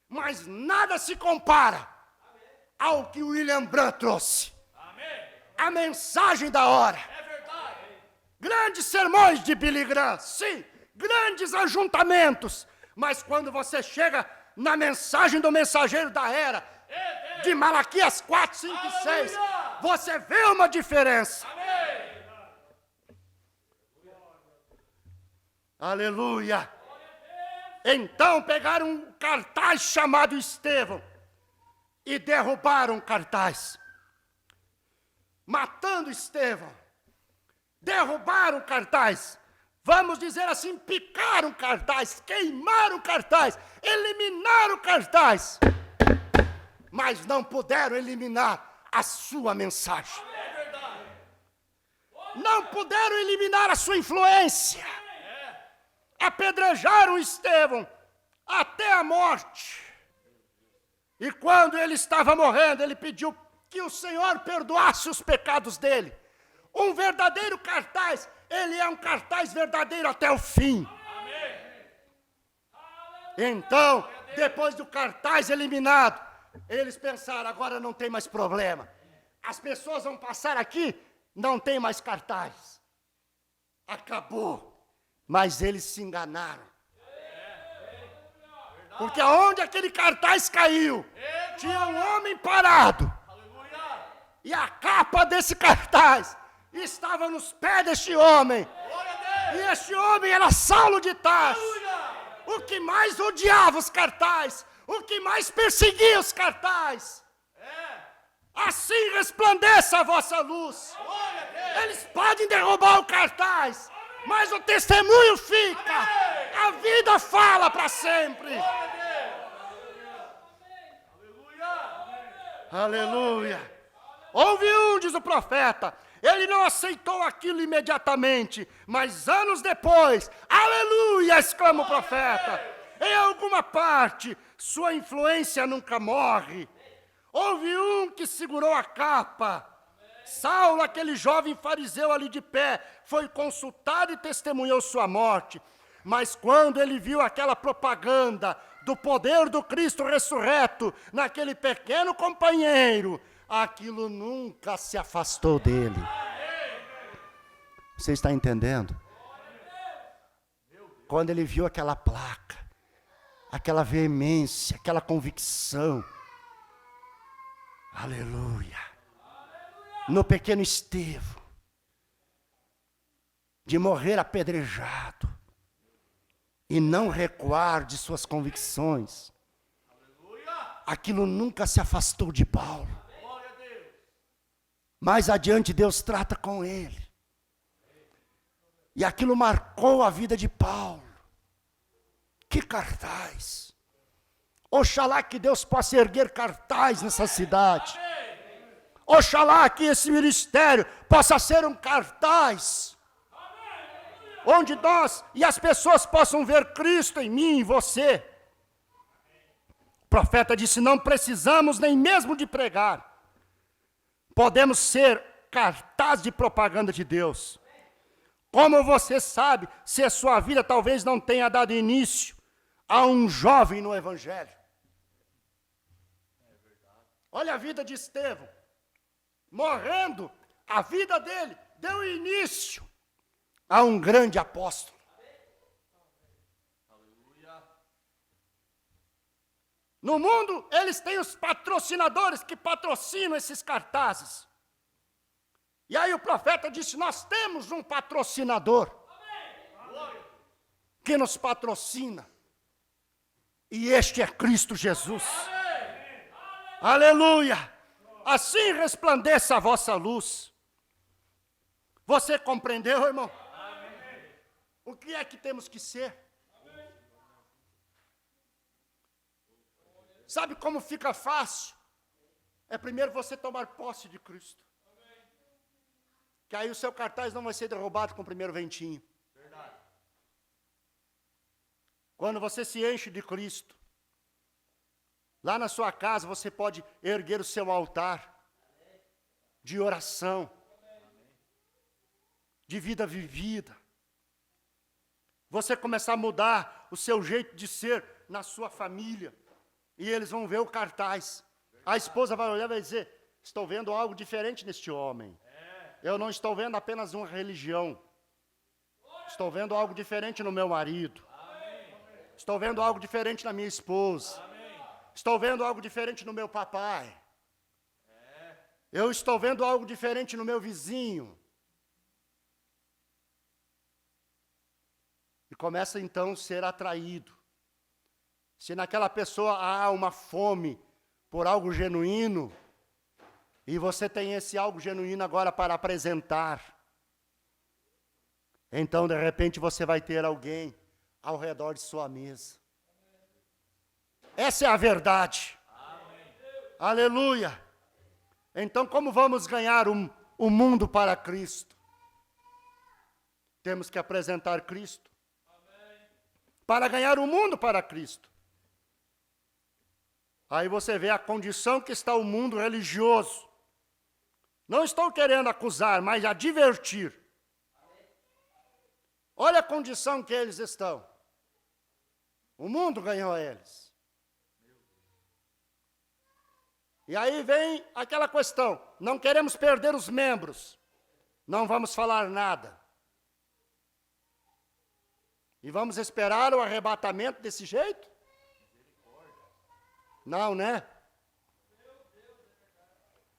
mas nada se compara ao que William Branham trouxe. A mensagem da hora. Grandes sermões de Billy Graham, sim, grandes ajuntamentos, mas quando você chega na mensagem do mensageiro da era, de Malaquias 4, 5 e 6, você vê uma diferença. Aleluia. Então pegaram um cartaz chamado Estevão e derrubaram o cartaz, matando Estevão. Derrubaram o cartaz, vamos dizer assim, picaram o cartaz, queimaram o cartaz, eliminaram o cartaz, mas não puderam eliminar a sua mensagem. Não puderam eliminar a sua influência. Apedrejaram Estevão até a morte. E quando ele estava morrendo, ele pediu que o Senhor perdoasse os pecados dele. Um verdadeiro cartaz, ele é um cartaz verdadeiro até o fim. Então, depois do cartaz eliminado, eles pensaram, agora não tem mais problema. As pessoas vão passar aqui, não tem mais cartaz. Acabou. Mas eles se enganaram. Porque aonde aquele cartaz caiu, tinha um homem parado. E a capa desse cartaz estava nos pés deste homem. E este homem era Saulo de Tarso. O que mais odiava os cartazes, o que mais perseguia os cartazes. Assim resplandeça a vossa luz. Eles podem derrubar o cartaz, mas o testemunho fica. A vida fala para sempre. Aleluia. Houve um, diz o profeta, ele não aceitou aquilo imediatamente, mas anos depois, aleluia, exclama o profeta, em alguma parte, sua influência nunca morre. Houve um que segurou a capa. Saulo, aquele jovem fariseu ali de pé, foi consultado e testemunhou sua morte. Mas quando ele viu aquela propaganda do poder do Cristo ressurreto naquele pequeno companheiro, aquilo nunca se afastou dele. Você está entendendo? Quando ele viu aquela placa, aquela veemência, aquela convicção, aleluia, no pequeno Estevão, de morrer apedrejado e não recuar de suas convicções, aquilo nunca se afastou de Paulo. Mais adiante Deus trata com ele, e aquilo marcou a vida de Paulo. Que cartaz! Oxalá que Deus possa erguer cartaz nessa cidade. Oxalá que esse ministério possa ser um cartaz, onde nós e as pessoas possam ver Cristo em mim e em você. O profeta disse, não precisamos nem mesmo de pregar. Podemos ser cartaz de propaganda de Deus. Como você sabe, se a sua vida talvez não tenha dado início a um jovem no Evangelho. Olha a vida de Estevão. Morrendo, a vida dele deu início a um grande apóstolo. No mundo, eles têm os patrocinadores que patrocinam esses cartazes. E aí o profeta disse, nós temos um patrocinador que nos patrocina. E este é Cristo Jesus. Aleluia! Assim resplandeça a vossa luz. Você compreendeu, irmão? O que é que temos que ser? Sabe como fica fácil? É primeiro você tomar posse de Cristo. Que aí o seu cartaz não vai ser derrubado com o primeiro ventinho. Verdade. Quando você se enche de Cristo, lá na sua casa você pode erguer o seu altar de oração, de vida vivida. Você começar a mudar o seu jeito de ser na sua família. E eles vão ver o cartaz. A esposa vai olhar e vai dizer, estou vendo algo diferente neste homem. Eu não estou vendo apenas uma religião. Estou vendo algo diferente no meu marido. Estou vendo algo diferente na minha esposa. Estou vendo algo diferente no meu papai. Eu estou vendo algo diferente no meu vizinho. E começa então a ser atraído. Se naquela pessoa há uma fome por algo genuíno, e você tem esse algo genuíno agora para apresentar, então de repente você vai ter alguém ao redor de sua mesa. Essa é a verdade. Amém. Aleluia. Então como vamos ganhar o mundo para Cristo? Temos que apresentar Cristo. Amém. Para ganhar o mundo para Cristo. Aí você vê a condição que está o mundo religioso. Não estou querendo acusar, mas advertir. Olha a condição que eles estão. O mundo ganhou eles. E aí vem aquela questão, não queremos perder os membros. Não vamos falar nada. E vamos esperar o arrebatamento desse jeito? Não, né?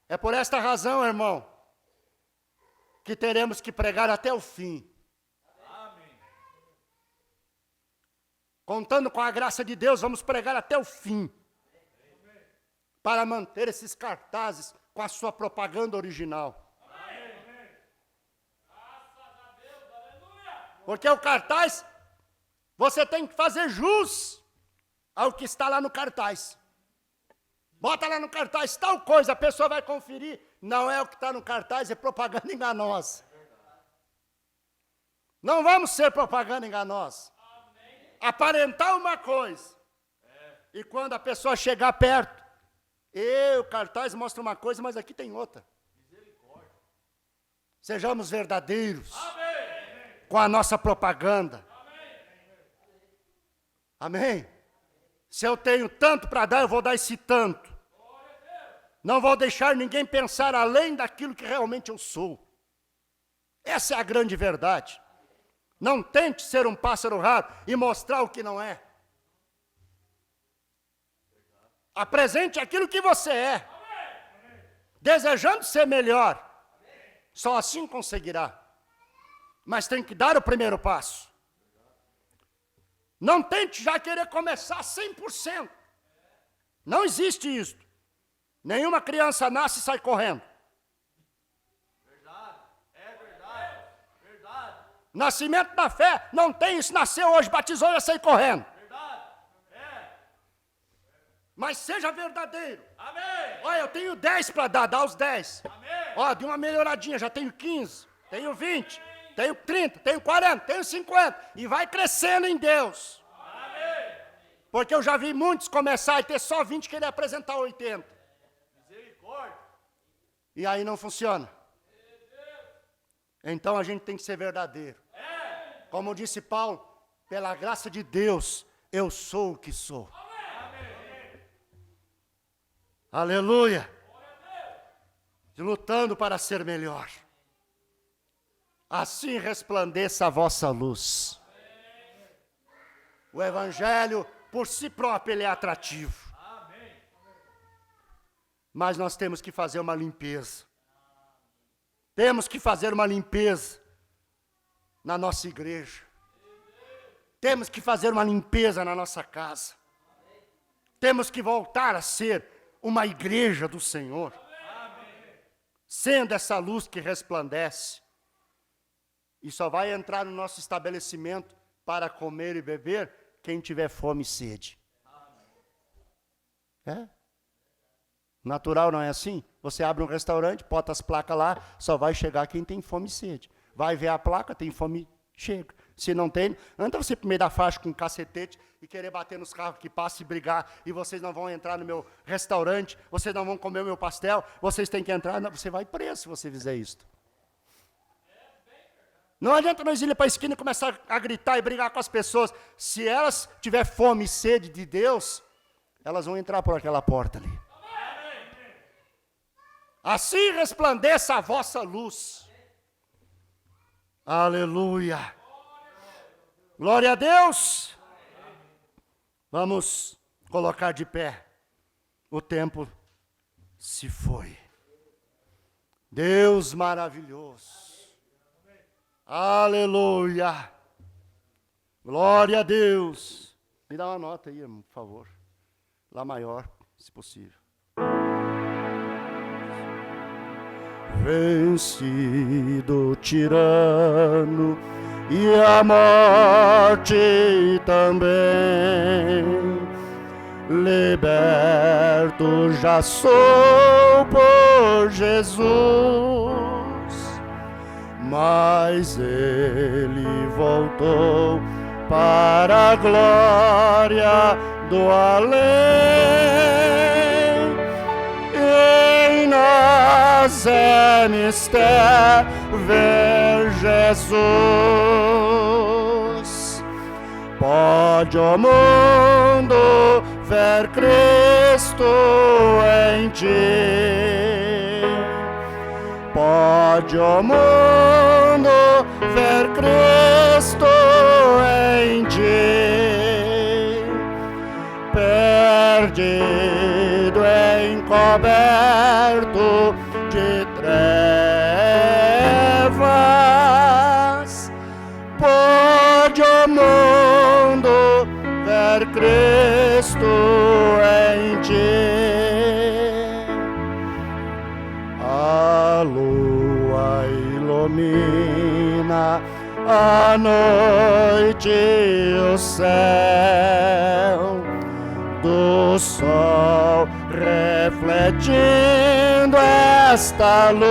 É por esta razão, irmão, que teremos que pregar até o fim. Amém. Contando com a graça de Deus, vamos pregar até o fim. Para manter esses cartazes com a sua propaganda original. Amém. Porque o cartaz, você tem que fazer jus ao que está lá no cartaz. Bota lá no cartaz tal coisa, a pessoa vai conferir. Não é o que está no cartaz, é propaganda enganosa. Não vamos ser propaganda enganosa. Aparentar uma coisa. E quando a pessoa chegar perto, o cartaz mostra uma coisa, mas aqui tem outra. Sejamos verdadeiros. Com a nossa propaganda. Amém? Se eu tenho tanto para dar, eu vou dar esse tanto. Não vou deixar ninguém pensar além daquilo que realmente eu sou. Essa é a grande verdade. Não tente ser um pássaro raro e mostrar o que não é. Apresente aquilo que você é. Desejando ser melhor. Só assim conseguirá. Mas tem que dar o primeiro passo. Não tente já querer começar 100%. Não existe isso. Nenhuma criança nasce e sai correndo. Verdade, é verdade, verdade. Nascimento da fé, não tem isso, nasceu hoje, batizou e já sai correndo. Verdade, é. Mas seja verdadeiro. Amém. Olha, eu tenho 10 para dar, dá os 10. Amém. Ó, de uma melhoradinha, já tenho 15, tenho 20, tenho 30, tenho 40, tenho 50. E vai crescendo em Deus. Amém. Porque eu já vi muitos começar a ter só 20 e querer apresentar 80. E aí não funciona. Então a gente tem que ser verdadeiro. Como disse Paulo, pela graça de Deus, eu sou o que sou. Aleluia. Lutando para ser melhor. Assim resplandeça a vossa luz. O Evangelho, por si próprio, ele é atrativo. Mas nós temos que fazer uma limpeza. Temos que fazer uma limpeza na nossa igreja. Temos que fazer uma limpeza na nossa casa. Temos que voltar a ser uma igreja do Senhor. Sendo essa luz que resplandece. E só vai entrar no nosso estabelecimento para comer e beber quem tiver fome e sede. É. Natural não é assim? Você abre um restaurante, bota as placas lá, só vai chegar quem tem fome e sede. Vai ver a placa, tem fome, chega. Se não tem, anda você pro meio da faixa com um cacetete e querer bater nos carros que passam e brigar, e vocês não vão entrar no meu restaurante, vocês não vão comer o meu pastel, vocês têm que entrar, não, você vai preso se você fizer isso. Não adianta nós ir para a esquina e começar a gritar e brigar com as pessoas. Se elas tiverem fome e sede de Deus, elas vão entrar por aquela porta ali. Assim resplandeça a vossa luz. Aleluia. Glória a Deus. Vamos colocar de pé. O tempo se foi. Deus maravilhoso. Aleluia. Glória a Deus. Me dá uma nota aí, por favor. Lá maior, se possível. Vencido o tirano e a morte também, liberto já sou por Jesus, mas ele voltou para a glória do além. Em nós é mistério ver Jesus. Pode o mundo ver Cristo em ti. Pode o mundo ver Cristo em ti. Perdido, encoberto de trevas, pode o mundo ver Cristo em ti. A lua ilumina a noite e o céu, do sol refletindo esta luz.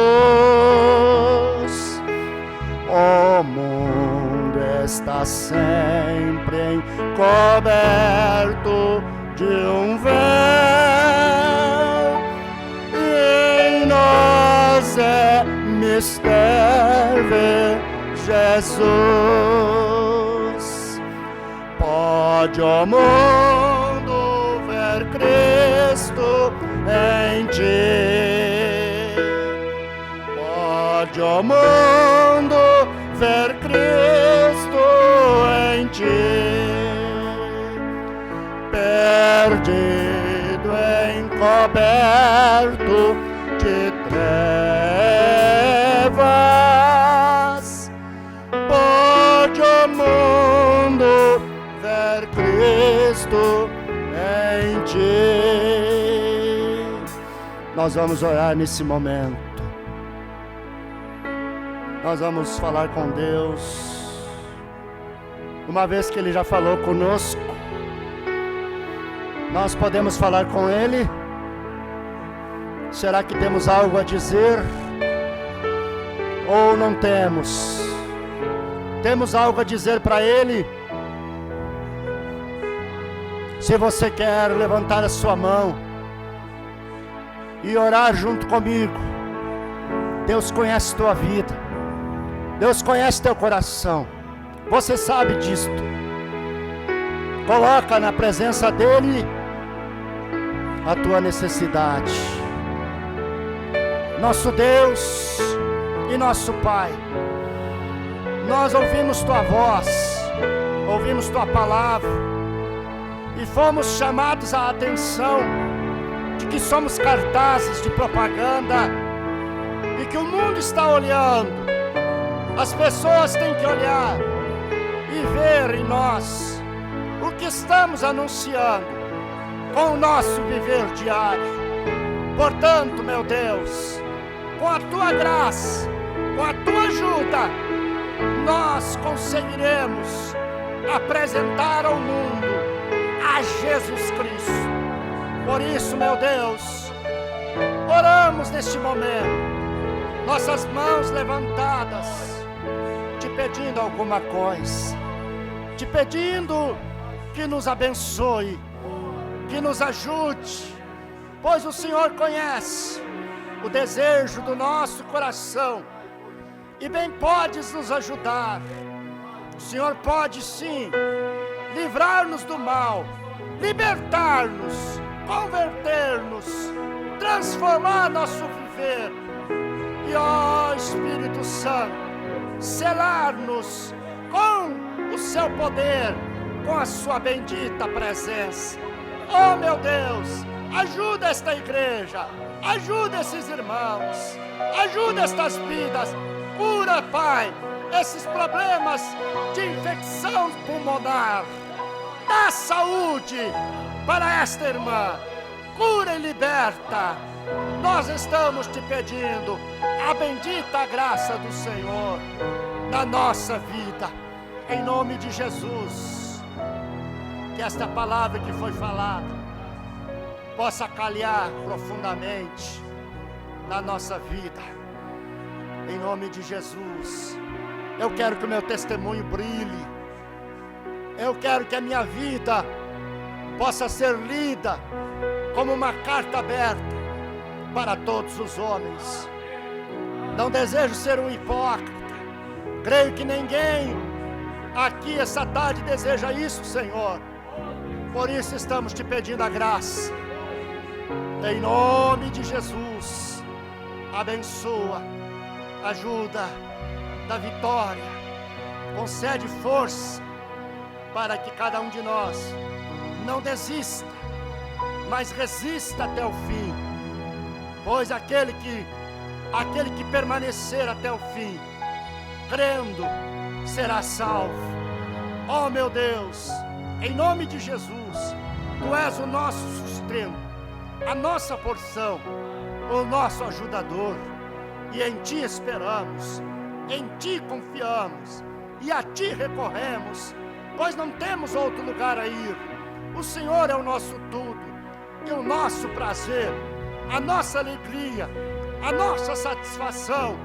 O mundo está sempre encoberto de um véu, e em nós é mistério ver Jesus. Pode o mundo ver Cristo em ti. Pode o mundo ver Cristo em ti. Perdido, encoberto de trevas, pode o mundo ver Cristo em ti. Nós vamos orar nesse momento. Nós vamos falar com Deus. Uma vez que Ele já falou conosco, nós podemos falar com Ele. Será que temos algo a dizer? Ou não temos? Temos algo a dizer para Ele? Se você quer levantar a sua mão e orar junto comigo, Deus conhece tua vida, Deus conhece teu coração, você sabe disto. Coloca na presença dEle a tua necessidade. Nosso Deus e nosso Pai, nós ouvimos tua voz, ouvimos tua palavra, e fomos chamados à atenção de que somos cartazes de propaganda e que o mundo está olhando. As pessoas têm que olhar e ver em nós o que estamos anunciando com o nosso viver diário. Portanto, meu Deus, com a tua graça, com a tua ajuda, nós conseguiremos apresentar ao mundo a Jesus Cristo. Por isso, meu Deus, oramos neste momento, nossas mãos levantadas, te pedindo alguma coisa, te pedindo que nos abençoe, que nos ajude, pois o Senhor conhece o desejo do nosso coração e bem podes nos ajudar. O Senhor pode sim livrar-nos do mal, libertar-nos, converter-nos, transformar nosso viver e, ó Espírito Santo, selar-nos com o seu poder, com a sua bendita presença. Oh meu Deus, ajuda esta igreja, ajuda esses irmãos, ajuda estas vidas, cura, Pai, esses problemas de infecção pulmonar, dá saúde para esta irmã, cura e liberta. Nós estamos te pedindo a bendita graça do Senhor na nossa vida, em nome de Jesus. Que esta palavra que foi falada possa calhar profundamente na nossa vida, em nome de Jesus. Eu quero que o meu testemunho brilhe, eu quero que a minha vida possa ser lida como uma carta aberta para todos os homens. Não desejo ser um hipócrita, creio que ninguém aqui essa tarde deseja isso, Senhor. Por isso estamos te pedindo a graça, em nome de Jesus. Abençoa, ajuda, dá vitória, concede força para que cada um de nós não desista, mas resista até o fim, pois aquele que permanecer até o fim, crendo, será salvo. Oh meu Deus, em nome de Jesus, Tu és o nosso sustento, a nossa porção, o nosso ajudador, e em Ti esperamos, em Ti confiamos, e a Ti recorremos, pois não temos outro lugar a ir. O Senhor é o nosso tudo, e o nosso prazer, a nossa alegria, a nossa satisfação.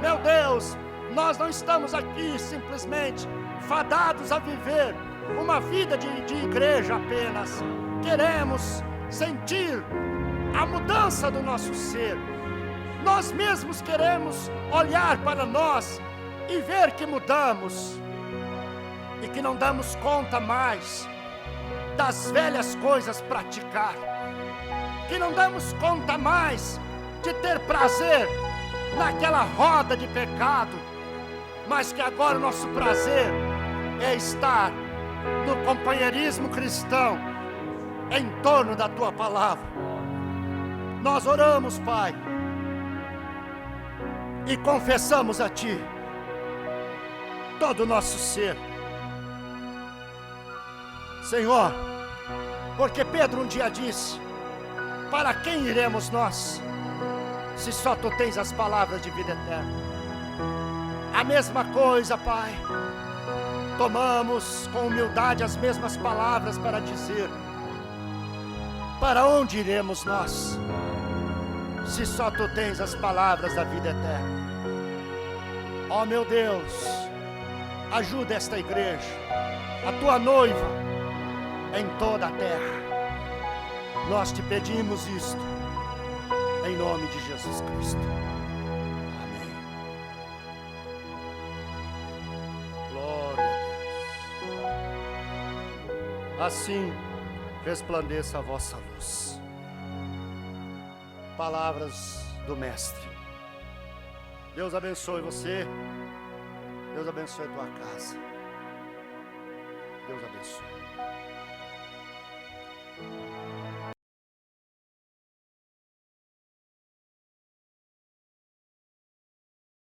Meu Deus, nós não estamos aqui simplesmente fadados a viver uma vida de igreja apenas. Queremos sentir a mudança do nosso ser. Nós mesmos queremos olhar para nós e ver que mudamos e que não damos conta mais das velhas coisas praticar, que não damos conta mais de ter prazer naquela roda de pecado, mas que agora o nosso prazer é estar no companheirismo cristão, em torno da Tua palavra. Nós oramos, Pai, e confessamos a Ti todo o nosso ser, Senhor, porque Pedro um dia disse: para quem iremos nós, se só Tu tens as palavras de vida eterna? A mesma coisa, Pai, tomamos com humildade as mesmas palavras para dizer: para onde iremos nós, se só Tu tens as palavras da vida eterna? Ó meu Deus, ajuda esta igreja, a Tua noiva, em toda a terra. Nós te pedimos isto, em nome de Jesus Cristo. Amém. Glória a Deus. Assim resplandeça a vossa luz. Palavras do Mestre. Deus abençoe você. Deus abençoe a tua casa. Deus abençoe.